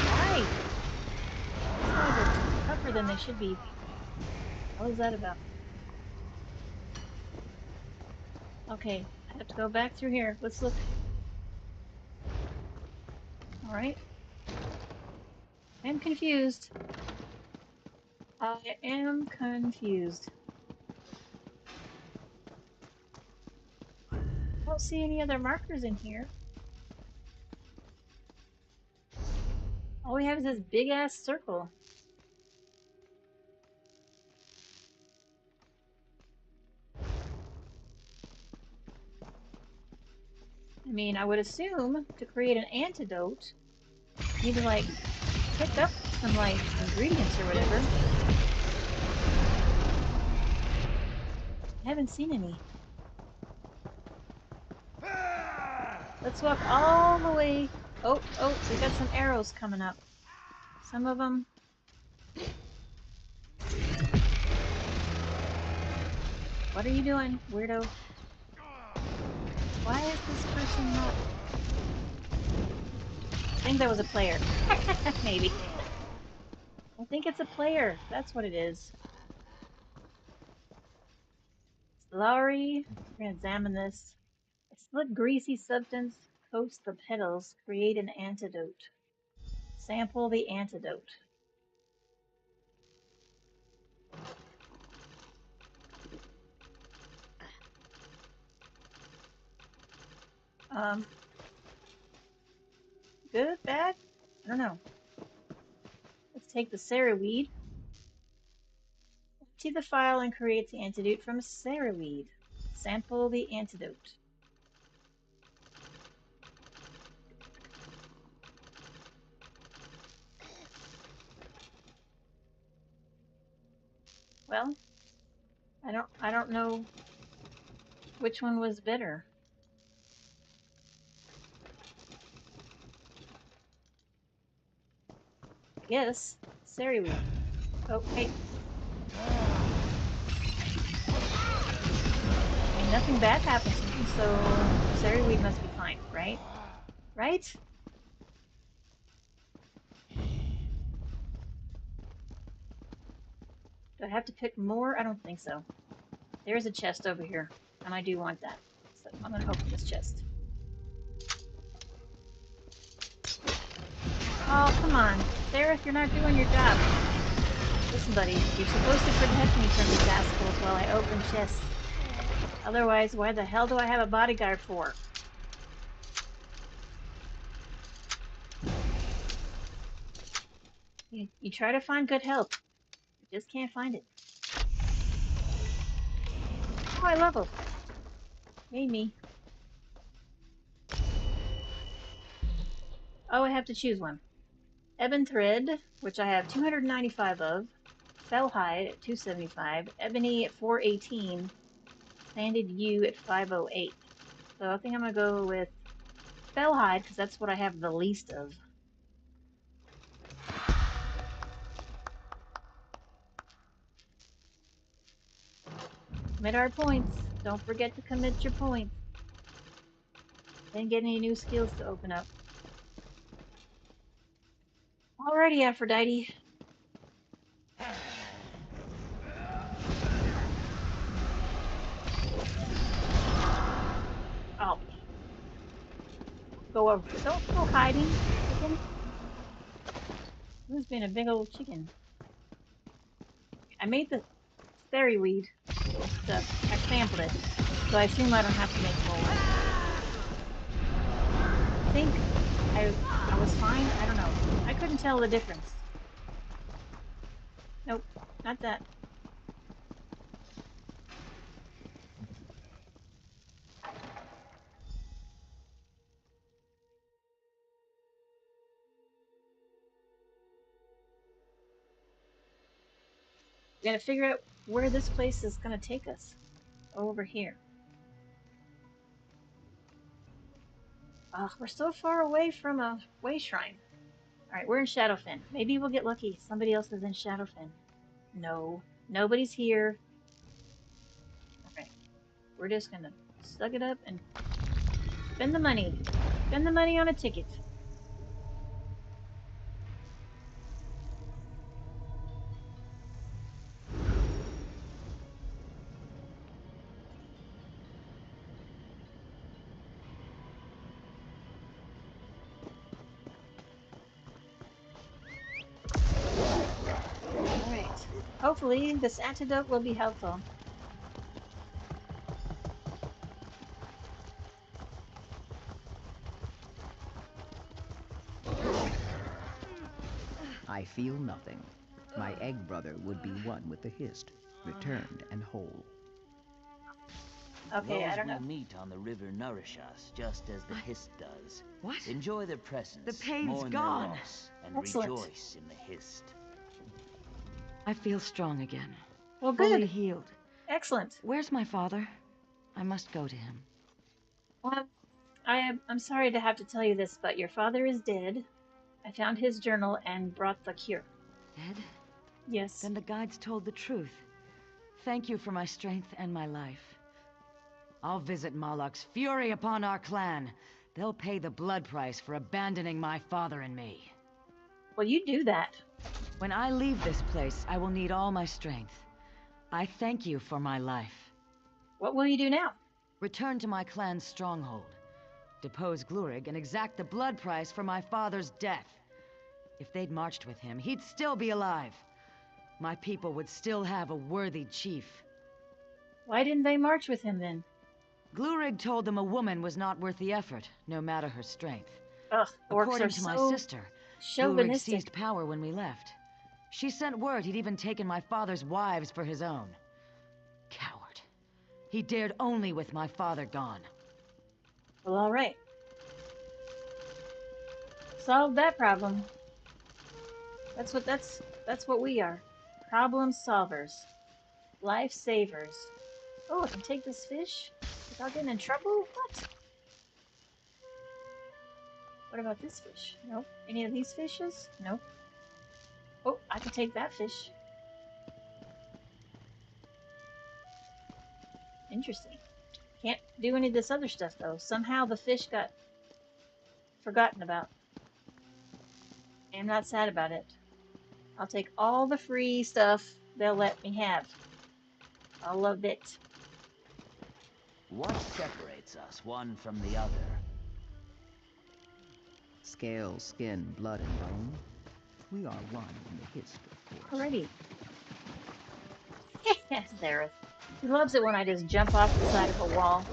Why? These guys are tougher than they should be. What is that about? Okay, I have to go back through here. Let's look. Alright. I'm confused. I am confused. I don't see any other markers in here. All we have is this big ass circle. I mean, I would assume to create an antidote, you need to like pick up some like ingredients or whatever. I haven't seen any. Let's walk all the way. Oh, we got some arrows coming up. Some of them. What are you doing, weirdo? Why is this person not? I think that was a player. Maybe. I think it's a player. That's what it is. Slurry. We're gonna examine this. A split greasy substance coats the petals. Create an antidote. Sample the antidote. Good? Bad? I don't know. Let's take the Saraweed. Empty the file and create the antidote from Saraweed. Sample the antidote. Well, I don't know which one was better. Yes, Saraweed. Oh, hey. I mean, nothing bad happens to me, so Saraweed must be fine, right? Right? Do I have to pick more? I don't think so. There's a chest over here, and I do want that. So I'm gonna open this chest. Oh, come on. Seraph, you're not doing your job. Listen, buddy, you're supposed to protect me from these assholes while I open chests. Otherwise, why the hell do I have a bodyguard for? You try to find good help. You just can't find it. Oh, I leveled. Yay, me. Oh, I have to choose one. Ebon Thread, which I have 295 of. Fellhide at 275. Ebony at 418. Sanded Yew at 508. So I think I'm going to go with Fellhide, because that's what I have the least of. Commit our points. Don't forget to commit your points. Didn't get any new skills to open up. Alrighty, Aphrodite. Oh. Go over. Don't go hiding, chicken. Who's been a big old chicken? I made the fairy weed stuff. I sampled it. So I assume I don't have to make more. I think I was fine. I don't know. I couldn't tell the difference. Nope, not that. We gotta figure out where this place is gonna take us. Over here. Ugh, we're so far away from a way shrine. Alright, we're in Shadowfen. Maybe we'll get lucky. Somebody else is in Shadowfen. No, nobody's here. Alright, we're just gonna suck it up and spend the money. Spend the money on a ticket. Alright, hopefully this antidote will be helpful. I feel nothing. My egg brother would be one with the Hist, returned and whole. Okay, I don't know. Those will meet on the river nourish us, just as the Hist does. What? Enjoy their presence, The pain's mourn gone. their loss, and Excellent. rejoice in the Hist. I feel strong again. Well, Fully good. healed. Excellent. Where's my father? I must go to him. I'm sorry to have to tell you this, but your father is dead. I found his journal and brought the cure. Dead? Yes. Then the guides told the truth. Thank you for my strength and my life. I'll visit Moloch's fury upon our clan. They'll pay the blood price for abandoning my father and me. Well, you do that. When I leave this place, I will need all my strength. I thank you for my life. What will you do now? Return to my clan's stronghold. Depose Glurig and exact the blood price for my father's death. If they'd marched with him, he'd still be alive. My people would still have a worthy chief. Why didn't they march with him then? Glurig told them a woman was not worth the effort, no matter her strength. Ugh, orcs According are to my so sister, Glurig chauvinistic. seized power when we left. She sent word he'd even taken my father's wives for his own. Coward. He dared only with my father gone. Well, all right. Solved that problem. That's what we are. Problem solvers. Life savers. Oh, I can take this fish without getting in trouble? What? What about this fish? Nope. Any of these fishes? Nope. Oh, I can take that fish. Interesting. Can't do any of this other stuff, though. Somehow the fish got forgotten about. I'm not sad about it. I'll take all the free stuff they'll let me have. All of it. What separates us one from the other? Scale, skin, blood, and bone. We are one in the history course. Alrighty. Yes, Zareth. He loves it when I just jump off the side of a wall.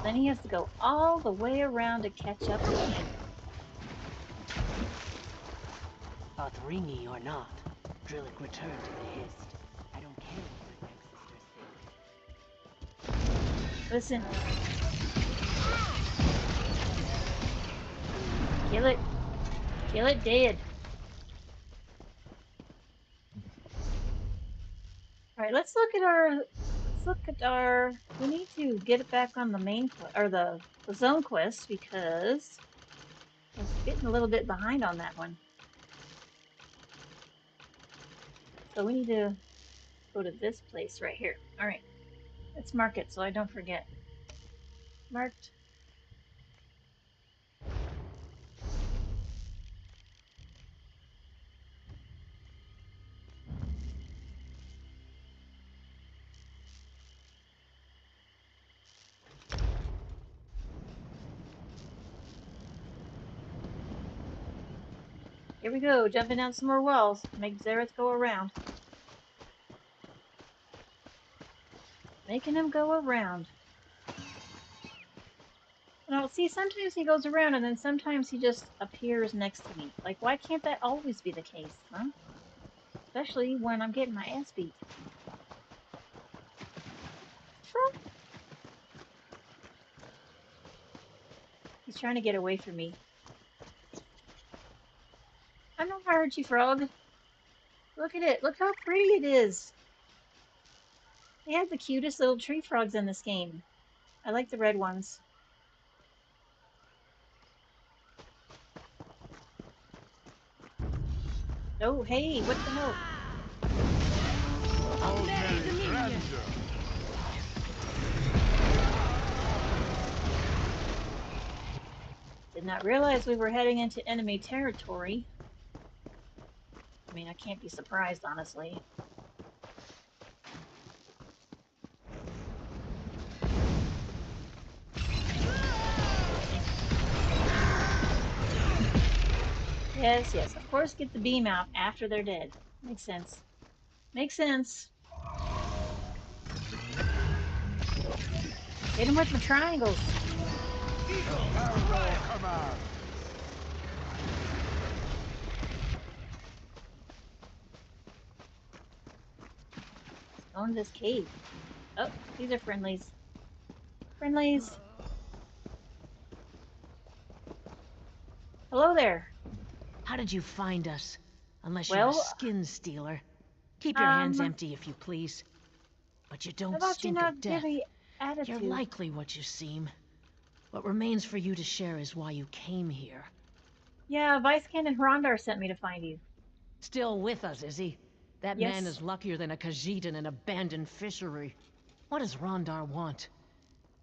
Then he has to go all the way around to catch up with me. Othringi or not, Drillick returned to the Hist. I don't care what my big sisters think. Listen. Kill it. Kill it dead. Alright, let's look at our we need to get it back on the main or the zone quest because I'm getting a little bit behind on that one. So we need to go to this place right here. Alright. Let's mark it so I don't forget. Marked. Here we go, jumping down some more walls. Make Zareth go around. Making him go around. Now, see, sometimes he goes around and then sometimes he just appears next to me. Like, why can't that always be the case, huh? Especially when I'm getting my ass beat. He's trying to get away from me. I know I hurt you, frog. Look at it. Look how pretty it is. They have the cutest little tree frogs in this game. I like the red ones. Oh, hey, what the hell? Did not realize we were heading into enemy territory. I mean, I can't be surprised, honestly. Yes, yes, of course get the beam out after they're dead. Makes sense. Makes sense. Hit him with my triangles. Go into this cave. Oh, these are friendlies. Friendlies. Hello there. How did you find us? Unless you're a skin stealer. Keep your hands empty, if you please. But you don't stink of death. You're likely what you seem. What remains for you to share is why you came here. Yeah, Vice Canon Rondar sent me to find you. Still with us, is he? That man is luckier than a Khajiit in an abandoned fishery. What does Rondar want?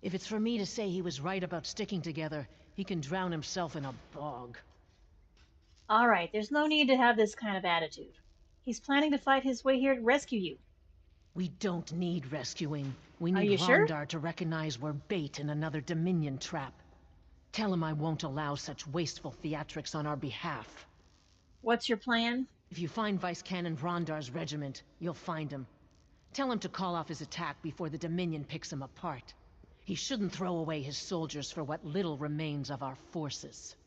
If it's for me to say he was right about sticking together, he can drown himself in a bog. Alright, there's no need to have this kind of attitude. He's planning to fight his way here to rescue you. We don't need rescuing. We need Rondar to recognize we're bait in another Dominion trap. Tell him I won't allow such wasteful theatrics on our behalf. What's your plan? If you find Vice Canon Rondar's regiment, you'll find him. Tell him to call off his attack before the Dominion picks him apart. He shouldn't throw away his soldiers for what little remains of our forces.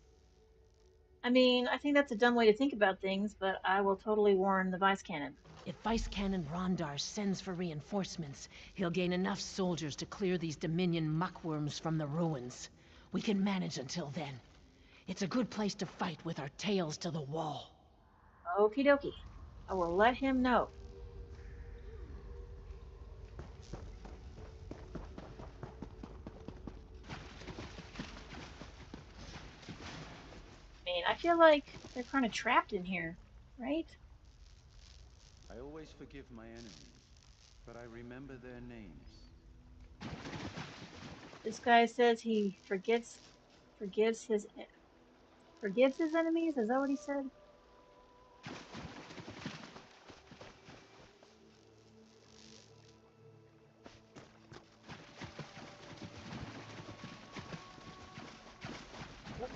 I mean, I think that's a dumb way to think about things, but I will totally warn the Vice Canon. If Vice Canon Rondar sends for reinforcements, he'll gain enough soldiers to clear these Dominion muckworms from the ruins. We can manage until then. It's a good place to fight with our tails to the wall. Okie dokie. I will let him know. I mean, I feel like they're kind of trapped in here, right? I always forgive my enemies, but I remember their names. This guy says he forgives his enemies. Is that what he said?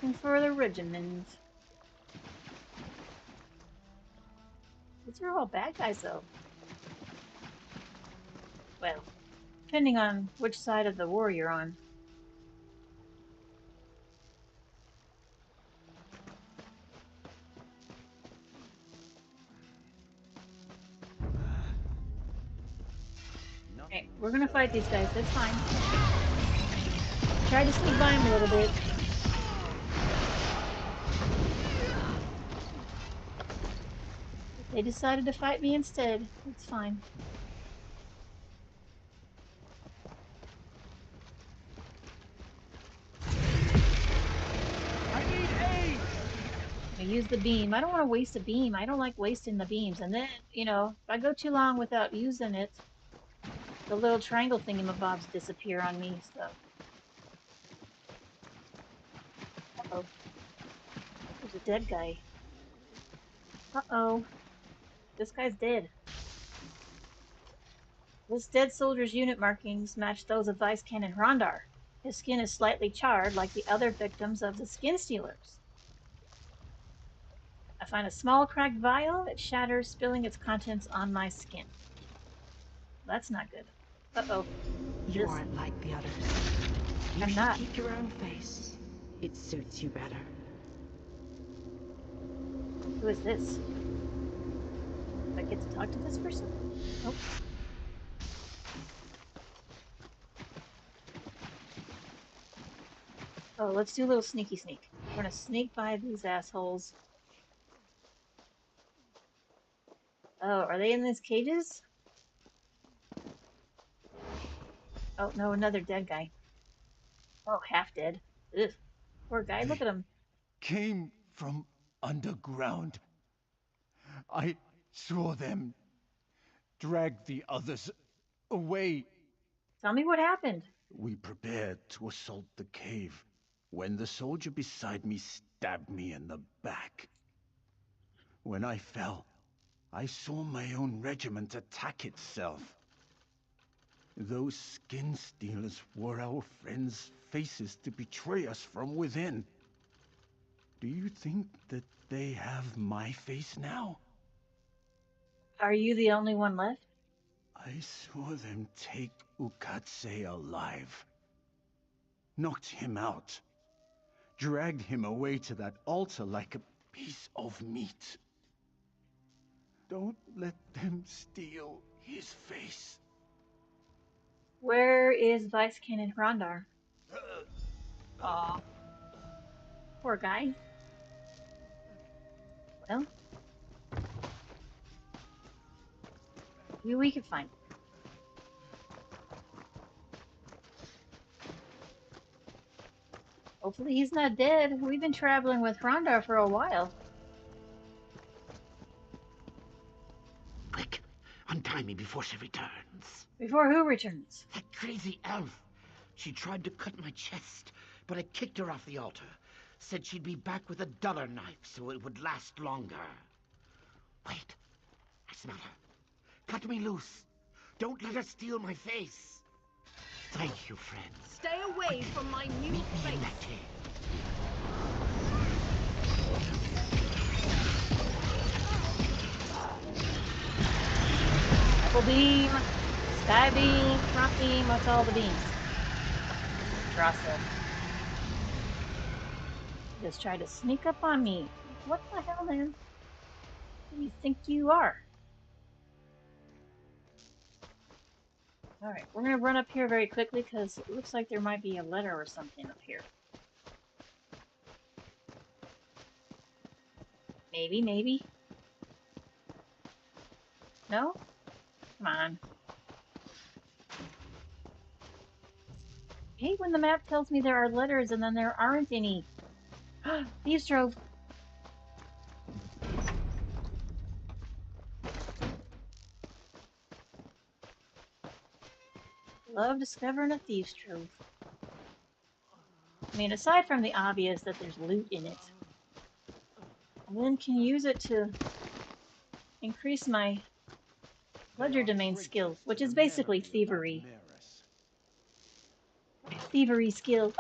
looking for the regiment. These are all bad guys, though. Well, depending on which side of the war you're on. Okay, we're gonna fight these guys, that's fine. Tried to sneak by him a little bit. They decided to fight me instead. It's fine. I need aid! I use the beam. I don't want to waste a beam. I don't like wasting the beams. And then, you know, if I go too long without using it, the little triangle thingamabobs disappear on me, so. Uh-oh. There's a dead guy. Uh-oh. This guy's dead. This dead soldier's unit markings match those of Vice Cannon Rondar. His skin is slightly charred, like the other victims of the Skin Stealers. I find a small cracked vial. It shatters, spilling its contents on my skin. That's not good. Uh-oh. You aren't like the others. You should keep your own face. It suits you better. Who is this? Do I get to talk to this person? Nope. Oh, let's do a little sneaky sneak. We're gonna sneak by these assholes. Oh, are they in these cages? Oh, no, another dead guy. Oh, half dead. Ugh. Poor guy, look at him. Came from underground. I saw them drag the others away. Tell me what happened. We prepared to assault the cave when the soldier beside me stabbed me in the back. When I fell, I saw my own regiment attack itself. Those skin stealers wore our friends' faces to betray us from within. Do you think that they have my face now? Are you the only one left? I saw them take Ukatse alive. Knocked him out. Dragged him away to that altar like a piece of meat. Don't let them steal his face. Where is Vice Cannon Rondar? Aw. Poor guy. Well. Maybe we could find him. Hopefully he's not dead. We've been traveling with Rondar for a while. Quick, untie me before she returns. Before who returns? That crazy elf. She tried to cut my chest, but I kicked her off the altar. Said she'd be back with a duller knife so it would last longer. Wait, I smell her. Cut me loose. Don't let her steal my face. Thank you, friends. Stay away from my new Meet me face. in that cave. Apple beam, sky beam, front beam, what's all the beams? Rasa. Just try to sneak up on me. What the hell, man? Who do you think you are? Alright, we're gonna run up here very quickly because it looks like there might be a letter or something up here. Maybe, maybe. No? Come on. I hate when the map tells me there are letters and then there aren't any. Thieves Trove. Love discovering a Thieves Trove. I mean, aside from the obvious that there's loot in it, I then can use it to increase my legerdemain skills, which is basically thievery. Thievery skill.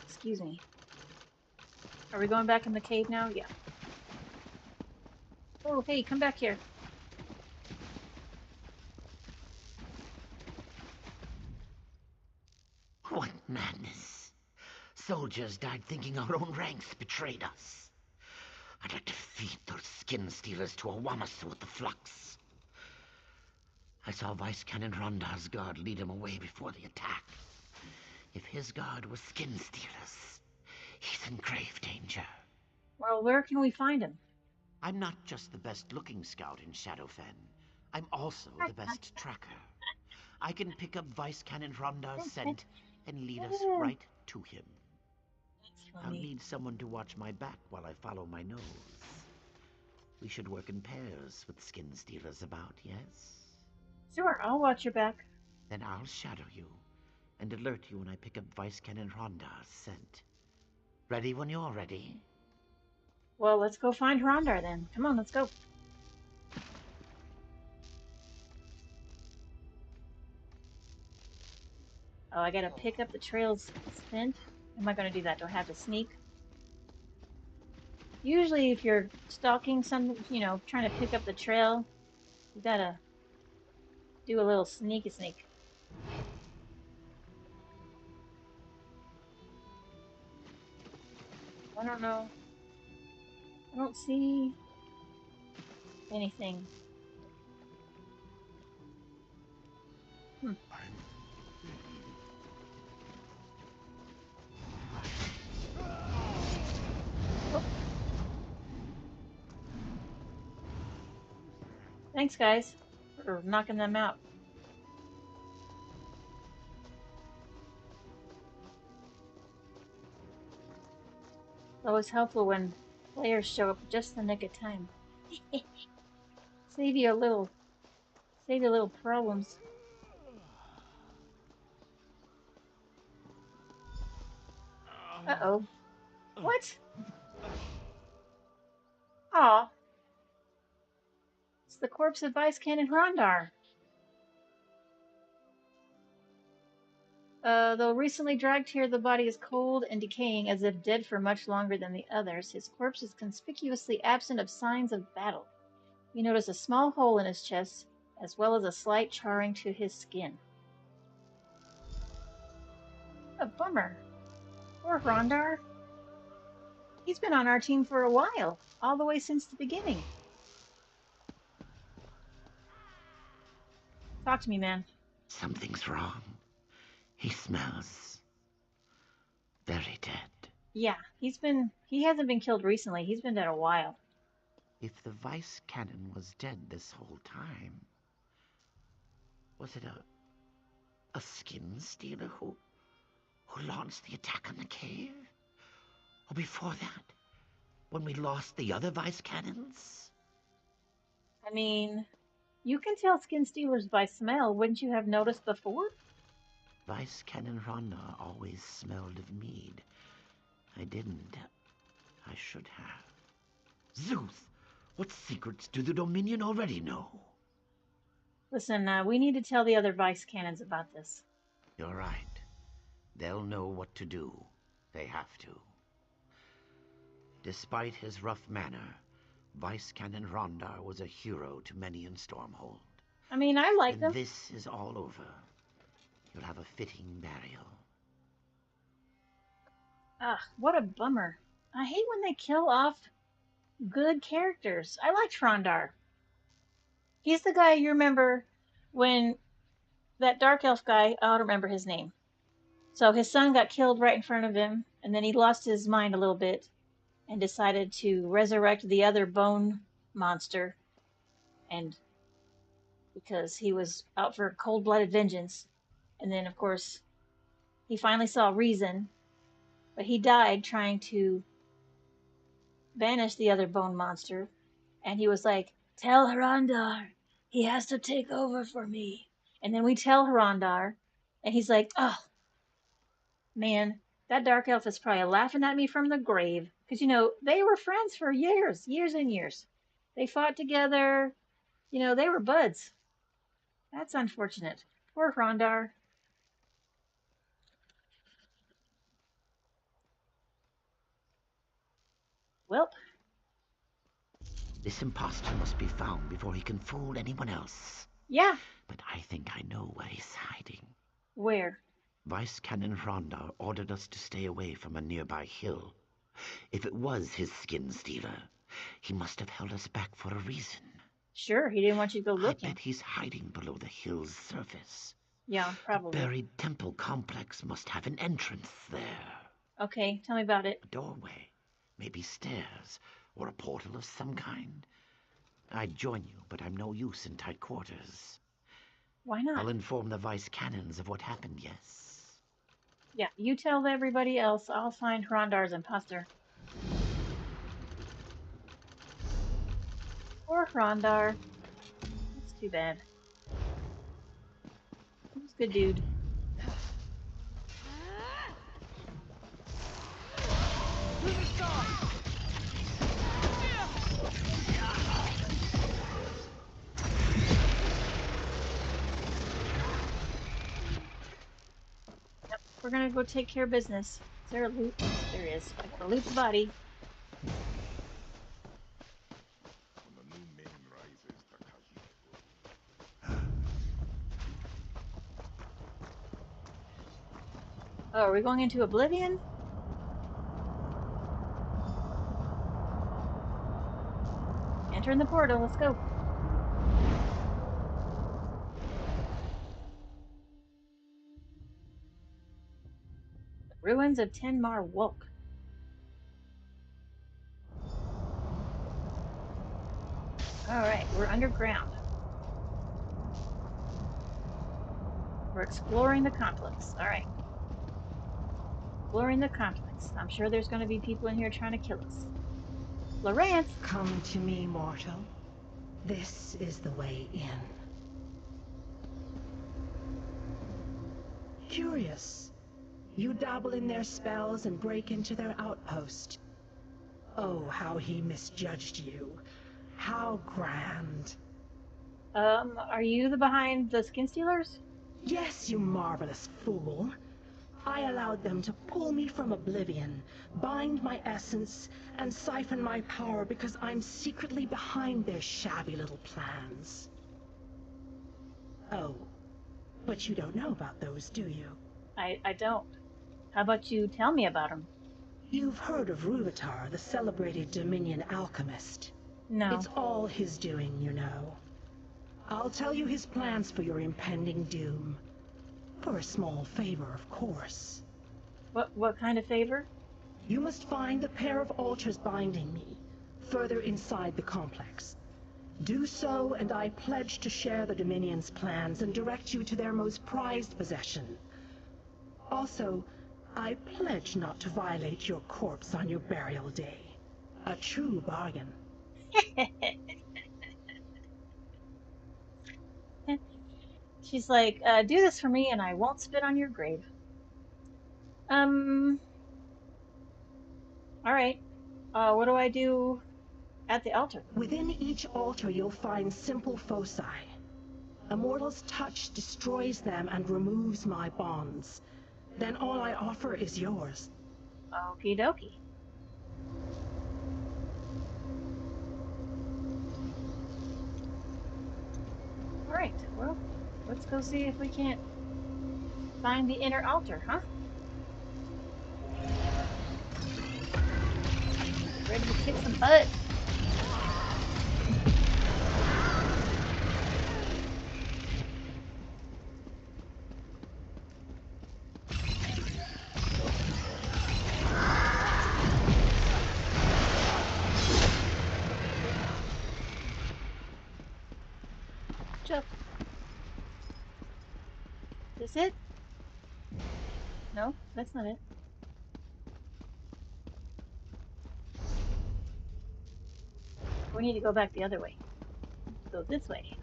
Excuse me. Are we going back in the cave now? Yeah. Oh, hey, come back here. What madness. Soldiers died thinking our own ranks betrayed us. I'd like to feed those skin stealers to a Wamasu with the flux. I saw Vice Cannon Rondar's guard lead him away before the attack. If his guard was skin stealers, he's in grave danger. Well, where can we find him? I'm not just the best-looking scout in Shadowfen. I'm also the best tracker. I can pick up Vice Cannon Rondar's scent and lead us right to him. I'll need someone to watch my back while I follow my nose. We should work in pairs with skin stealers about, yes? Sure, I'll watch your back. Then I'll shadow you and alert you when I pick up Vice Cannon Rondar's scent. Ready when you're ready? Well, let's go find Rondar then. Come on, let's go. Oh, I gotta pick up the trail's scent. Am I gonna do that? Do I have to sneak? Usually if you're stalking something, you know, trying to pick up the trail, you gotta do a little sneaky sneak. I don't know. I don't see anything. Oh. Thanks, guys, for knocking them out. It's always helpful when players show up just in the nick of time. Save you a little problems. Uh-oh. What? Aw. It's the corpse of Vice Cannon Rondar. Though recently dragged here, the body is cold and decaying, as if dead for much longer than the others. His corpse is conspicuously absent of signs of battle. You notice a small hole in his chest, as well as a slight charring to his skin. A bummer. Poor Rondar. He's been on our team for a while, all the way since the beginning. Talk to me, man. Something's wrong. He smells very dead. Yeah, he hasn't been killed recently. He's been dead a while. If the Vice Cannon was dead this whole time, was it a skin stealer who launched the attack on the cave? Or before that, when we lost the other Vice Cannons? I mean, you can tell skin stealers by smell. Wouldn't you have noticed before? Vice Cannon Rondar always smelled of mead. I didn't. I should have. Zeus! What secrets do the Dominion already know? Listen, we need to tell the other Vice Cannons about this. You're right. They'll know what to do. They have to. Despite his rough manner, Vice Cannon Rondar was a hero to many in Stormhold. I mean, I like them. When this is all over, you'll have a fitting burial. Ugh, what a bummer. I hate when they kill off good characters. I liked Rondar. He's the guy you remember when that Dark Elf guy, I don't remember his name. So his son got killed right in front of him, and then he lost his mind a little bit and decided to resurrect the other bone monster. And because he was out for cold-blooded vengeance. And then, of course, he finally saw reason, but he died trying to banish the other bone monster. And he was like, tell Rondar, he has to take over for me. And then we tell Rondar, and he's like, oh, man, that Dark Elf is probably laughing at me from the grave. Because, you know, they were friends for years and years. They fought together. You know, they were buds. That's unfortunate. Poor Rondar. Welp. This imposter must be found before he can fool anyone else. Yeah. But I think I know where he's hiding. Where? Vice Canon Rondar ordered us to stay away from a nearby hill. If it was his skin stealer, he must have held us back for a reason. Sure, he didn't want you to go looking. I bet he's hiding below the hill's surface. Yeah, probably. The buried temple complex must have an entrance there. Okay, tell me about it. A doorway, maybe stairs, or a portal of some kind. I'd join you, but I'm no use in tight quarters. Why not? I'll inform the Vice Canons of what happened, yes. Yeah, you tell everybody else. I'll find Rondar's imposter. Poor Rondar. That's too bad. He's a good dude. Yep, we're gonna go take care of business. Is there a loot? There is. I gotta loot the body. Oh, are we going into Oblivion? Enter in the portal, let's go. The ruins of Tenmar Wolk. Alright, we're underground. We're exploring the complex. Alright. Exploring the complex. I'm sure there's going to be people in here trying to kill us. Lorance! Come to me, mortal. This is the way in. Curious. You dabble in their spells and break into their outpost. Oh, how he misjudged you. How grand. Are you the behind the skin stealers? Yes, you marvelous fool. I allowed them to pull me from oblivion, bind my essence, and siphon my power because I'm secretly behind their shabby little plans. Oh, but you don't know about those, do you? I don't. How about you tell me about them? You've heard of Rúvitar, the celebrated Dominion alchemist. No. It's all his doing, you know. I'll tell you his plans for your impending doom. For a small favor, of course. What kind of favor? You must find the pair of altars binding me, further inside the complex. Do so, and I pledge to share the Dominion's plans and direct you to their most prized possession. Also, I pledge not to violate your corpse on your burial day. A true bargain. She's like, do this for me and I won't spit on your grave. Alright. What do I do at the altar? Within each altar you'll find simple foci. A mortal's touch destroys them and removes my bonds. Then all I offer is yours. Okie dokie. Alright, well, let's go see if we can't find the inner altar, huh? Ready to kick some butt. Is this it? No, that's not it. We need to go back the other way. Go this way.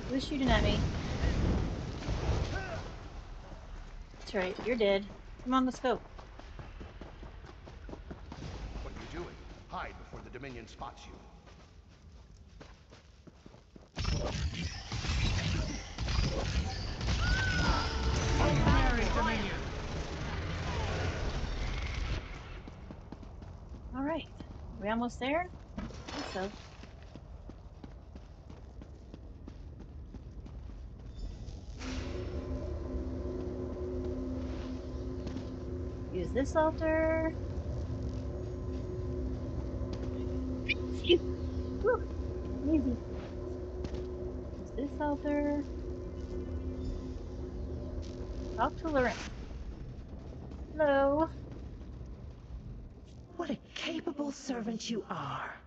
Who's shooting at me? That's right, you're dead. Come on, let's go. What are you doing? hide before the Dominion spots you. All right, are we almost there? I think so. Use this altar. Whew, easy. Use this altar. Talk to Lorenz. Hello. What a capable servant you are.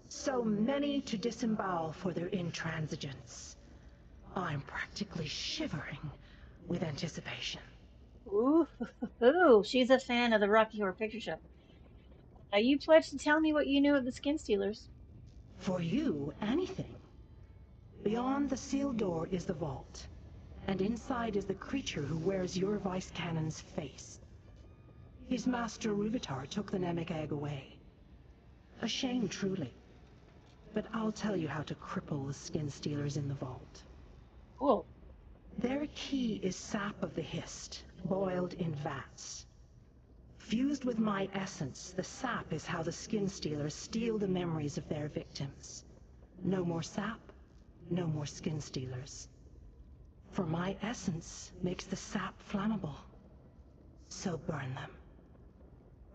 So many to disembowel for their intransigence. I'm practically shivering with anticipation. Ooh, she's a fan of the Rocky Horror Picture Show. You pledged to tell me what you knew of the Skin Stealers. For you, anything. Beyond the sealed door is the vault, and inside is the creature who wears your Vice Cannon's face. His master Ruvitard took the Namek egg away. A shame, truly. But I'll tell you how to cripple the Skin Stealers in the vault. Cool. Their key is sap of the Hist, boiled in vats. Fused with my essence, the sap is how the Skin Stealers steal the memories of their victims. No more sap, no more Skin Stealers. For my essence makes the sap flammable. So burn them.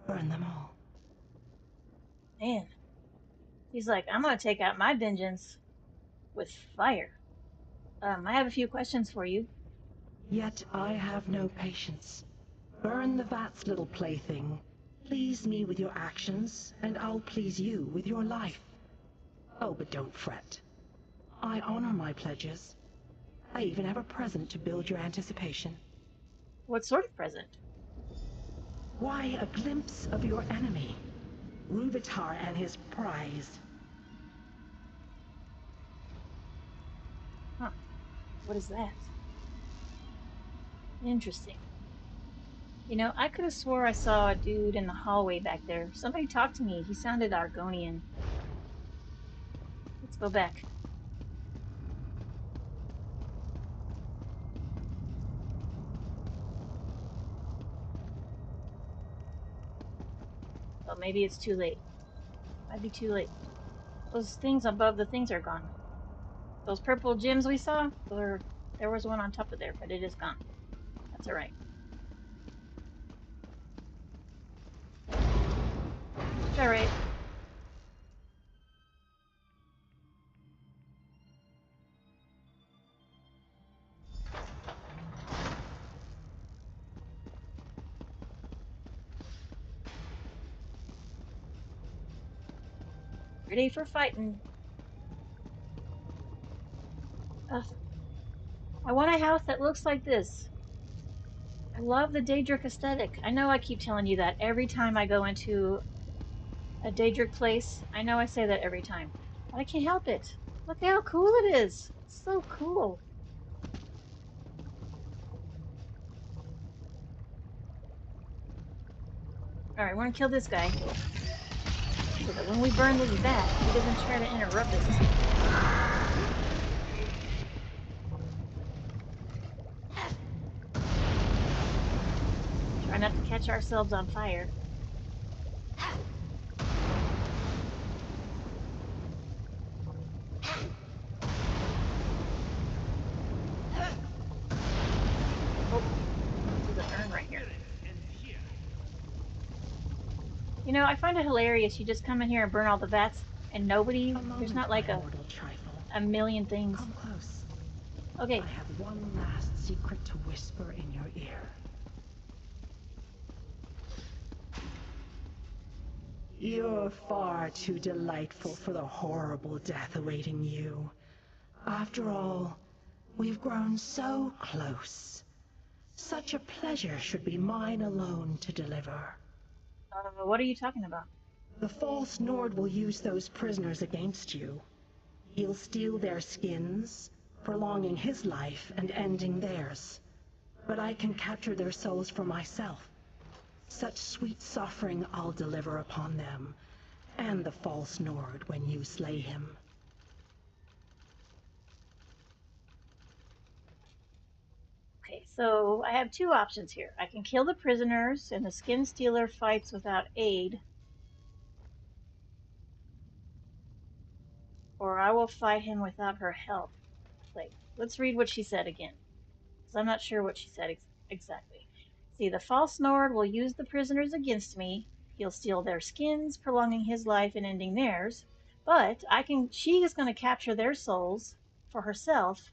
Burn them all. Man. He's like, I'm gonna take out my vengeance with fire. I have a few questions for you. Yet I have no patience. Burn the vats, little plaything. Please me with your actions, and I'll please you with your life. Oh, but don't fret. I honor my pledges. I even have a present to build your anticipation. What sort of present? Why, a glimpse of your enemy, Ruvitard and his prize. Huh. What is that? Interesting. You know, I could have swore I saw a dude in the hallway back there. Somebody talked to me. He sounded Argonian. Let's go back. Well, maybe it's too late. Might be too late. Those things above the things are gone. Those purple gems we saw, there was one on top of there, but it is gone. That's alright. It's alright. Ready for fighting. Ugh. I want a house that looks like this. I love the Daedric aesthetic. I know I keep telling you that every time I go into a Daedric place. I know I say that every time, but I can't help it. Look how cool it is. It's so cool. Alright, we're gonna kill this guy. So that when we burn this vat, he doesn't try to interrupt us. Try not to catch ourselves on fire. You know, I find it hilarious. You just come in here and burn all the vats, and nobody. There's not like a million things. Come close. Okay. I have one last secret to whisper in your ear. You're far too delightful for the horrible death awaiting you. After all, we've grown so close. Such a pleasure should be mine alone to deliver. What are you talking about? The false Nord will use those prisoners against you. He'll steal their skins, prolonging his life and ending theirs. But I can capture their souls for myself. Such sweet suffering I'll deliver upon them, and the false Nord when you slay him. Okay, so I have two options here. I can kill the prisoners, and the Skin Stealer fights without aid. Or I will fight him without her help. Like, let's read what she said again, because I'm not sure what she said exactly. See, the false Nord will use the prisoners against me. He'll steal their skins, prolonging his life and ending theirs. But she is going to capture their souls for herself.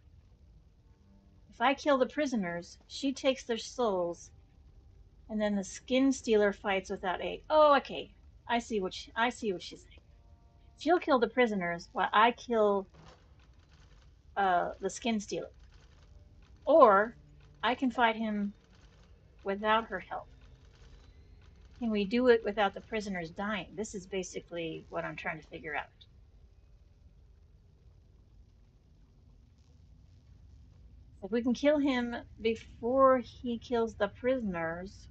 If I kill the prisoners, she takes their souls, and then the Skin Stealer fights without aid. Oh, okay. I see what she's saying. She'll kill the prisoners while I kill the Skin Stealer. Or I can fight him without her help. Can we do it without the prisoners dying? This is basically what I'm trying to figure out. If we can kill him before he kills the prisoners,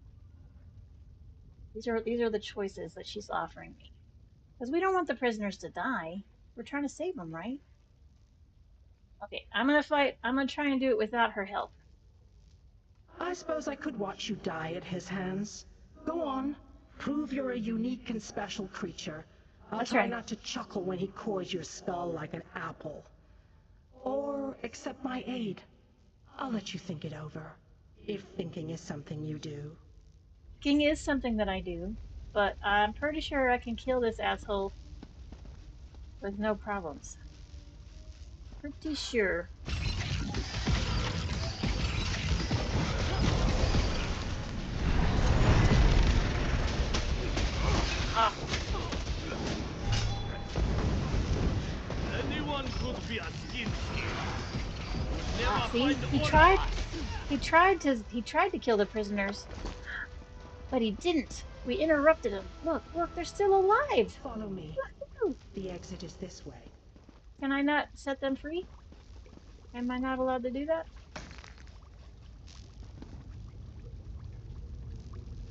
these are the choices that she's offering me. Because we don't want the prisoners to die. We're trying to save them, right? Okay, I'm gonna try and do it without her help. I suppose I could watch you die at his hands. Go on. Prove you're a unique and special creature. I'll try not to chuckle when he cores your skull like an apple. Or accept my aid. I'll let you think it over, if thinking is something you do. Thinking is something that I do, but I'm pretty sure I can kill this asshole with no problems. Pretty sure. Ah. Anyone could be a skin See, he tried to kill the prisoners, but he didn't. We interrupted him. Look, they're still alive. Follow me. The exit is this way. Can I not set them free? Am I not allowed to do that?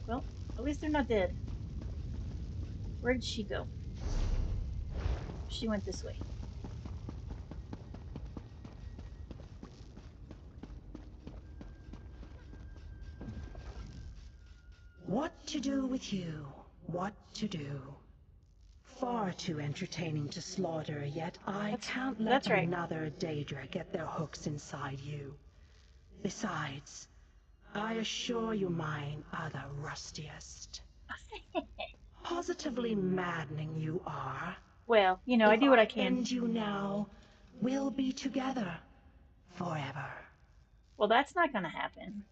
Well, at least they're not dead. Where did she go? She went this way. What to do with you? What to do? Far too entertaining to slaughter, yet I can't let another Daedra get their hooks inside you. Besides, I assure you mine are the rustiest. Positively maddening you are. Well, you know, I do what I can. End you now, we'll be together forever. Well, that's not gonna happen.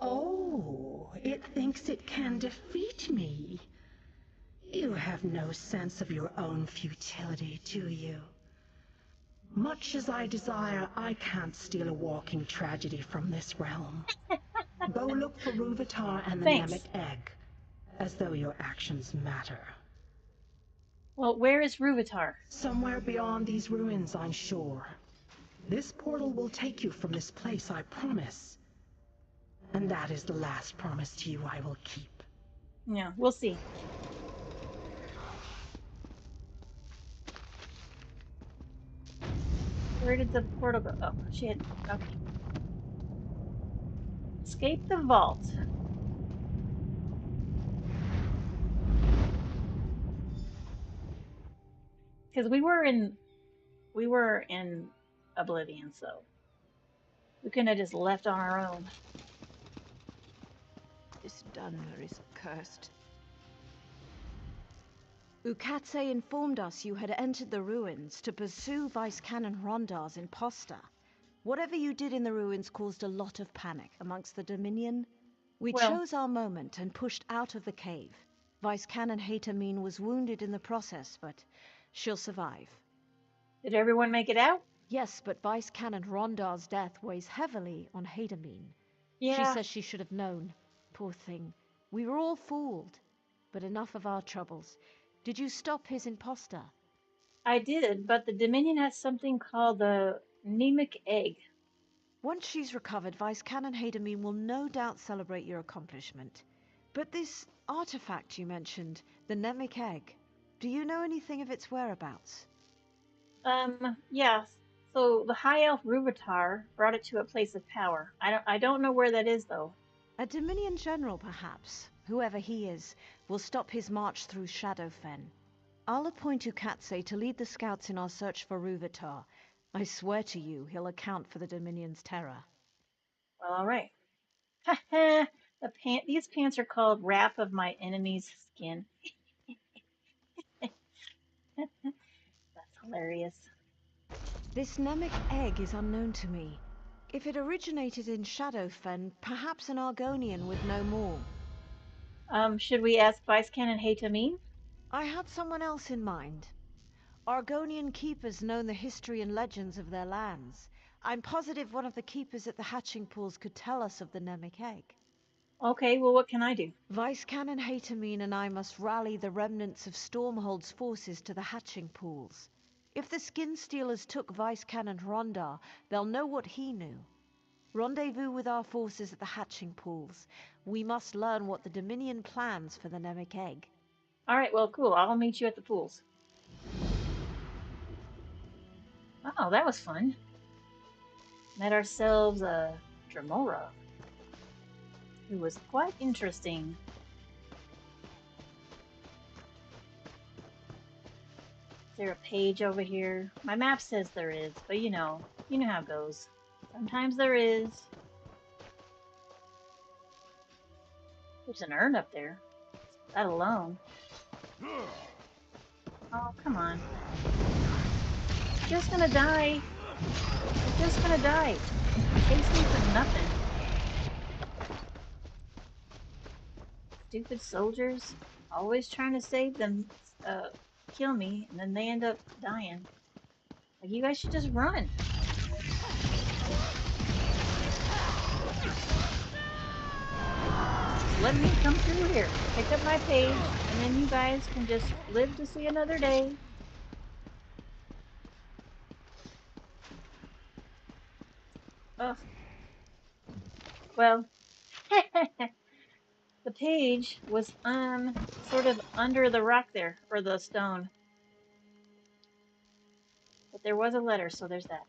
Oh, it thinks it can defeat me. You have no sense of your own futility, do you? Much as I desire, I can't steal a walking tragedy from this realm. Go look for Ruvatar and the Namek egg, as though your actions matter. Well, where is Ruvatar? Somewhere beyond these ruins, I'm sure. This portal will take you from this place, I promise. And that is the last promise to you I will keep. Yeah, we'll see. Where did the portal go? Oh, shit. Okay. Escape the vault. Because we were in Oblivion, so we couldn't have just left on our own. This Dunmer is cursed. Ukatse informed us you had entered the ruins to pursue Vice Canon Rondar's imposter. Whatever you did in the ruins caused a lot of panic amongst the Dominion. We chose our moment and pushed out of the cave. Vice Canon Haytamine was wounded in the process, but she'll survive. Did everyone make it out? Yes, but Vice Canon Rondar's death weighs heavily on Haytamine. Yeah. She says she should have known. Poor thing. We were all fooled. But enough of our troubles. Did you stop his imposter? I did, but the Dominion has something called the Namek egg. Once she's recovered, Vice Canon Haytamine will no doubt celebrate your accomplishment. But this artifact you mentioned, the Namek egg, Do you know anything of its whereabouts? Yeah. So the High Elf Ruvatar brought it to a place of power. I don't know where that is, though. A Dominion general, perhaps. Whoever he is, will stop his march through Shadowfen. I'll appoint Ukatse to lead the scouts in our search for Ruvatar. I swear to you, he'll account for the Dominion's terror. Well, all right. These pants are called Wrath of My Enemy's Skin. That's hilarious. This Namek egg is unknown to me. If it originated in Shadowfen, perhaps an Argonian would know more. Should we ask Vice Canon Haytamine? I had someone else in mind. Argonian keepers know the history and legends of their lands. I'm positive one of the keepers at the hatching pools could tell us of the Namek egg. Okay, well, what can I do? Vice Canon Haytamine and I must rally the remnants of Stormhold's forces to the hatching pools. If the Skin Stealers took Vice Canon Rondar, they'll know what he knew. Rendezvous with our forces at the hatching pools. We must learn what the Dominion plans for the Namek egg. Alright, well, cool. I'll meet you at the pools. Oh, that was fun. Met ourselves a Dremora, who was quite interesting. Is there a page over here? My map says there is, but you know how it goes. Sometimes there is. There's an urn up there. That alone. Oh, come on. I'm just gonna die. I'm just gonna die. Chasing for nothing. Stupid soldiers. Always trying to save them, kill me, and then they end up dying. Like, you guys should just run. Let me come through here, pick up my page, and then you guys can just live to see another day. Ugh. Well, the page was sort of under the rock there, or the stone. But there was a letter, so there's that.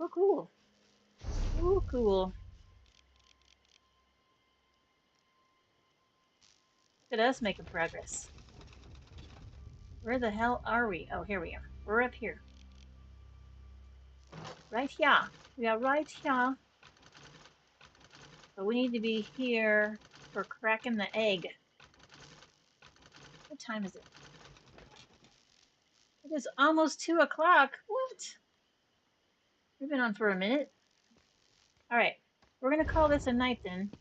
Oh, cool. Oh, cool. Look at us making progress. Where the hell are we? Oh, here we are. We're up here. Right here. We are right here. But we need to be here for cracking the egg. What time is it? It is almost 2 o'clock. What? We've been on for a minute. Alright. We're going to call this a night then.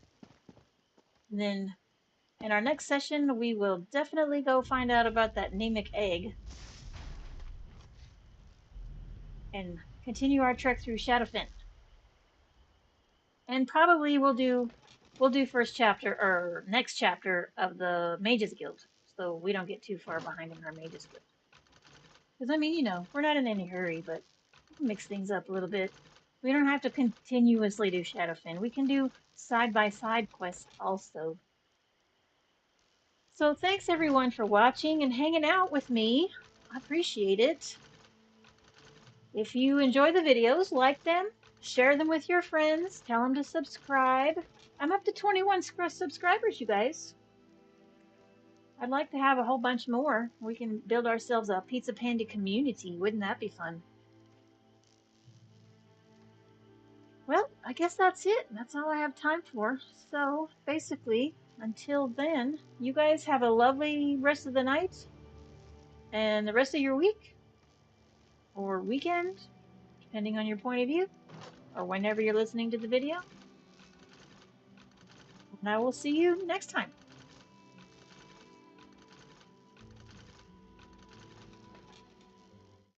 And then in our next session, we will definitely go find out about that Namek egg. And continue our trek through Shadowfen. And probably we'll do first chapter or next chapter of the Mages Guild, so we don't get too far behind in our Mages Guild. Because I mean, you know, we're not in any hurry, but mix things up a little bit. We don't have to continuously do Shadowfen. We can do side-by-side quests also. So thanks everyone for watching and hanging out with me. I appreciate it. If you enjoy the videos, like them, share them with your friends, tell them to subscribe. I'm up to 21 subscribers, you guys. I'd like to have a whole bunch more. We can build ourselves a Pizza Panda community. Wouldn't that be fun? Well, I guess that's it. That's all I have time for. So, basically, until then, you guys have a lovely rest of the night and the rest of your week or weekend, depending on your point of view, or whenever you're listening to the video. And I will see you next time.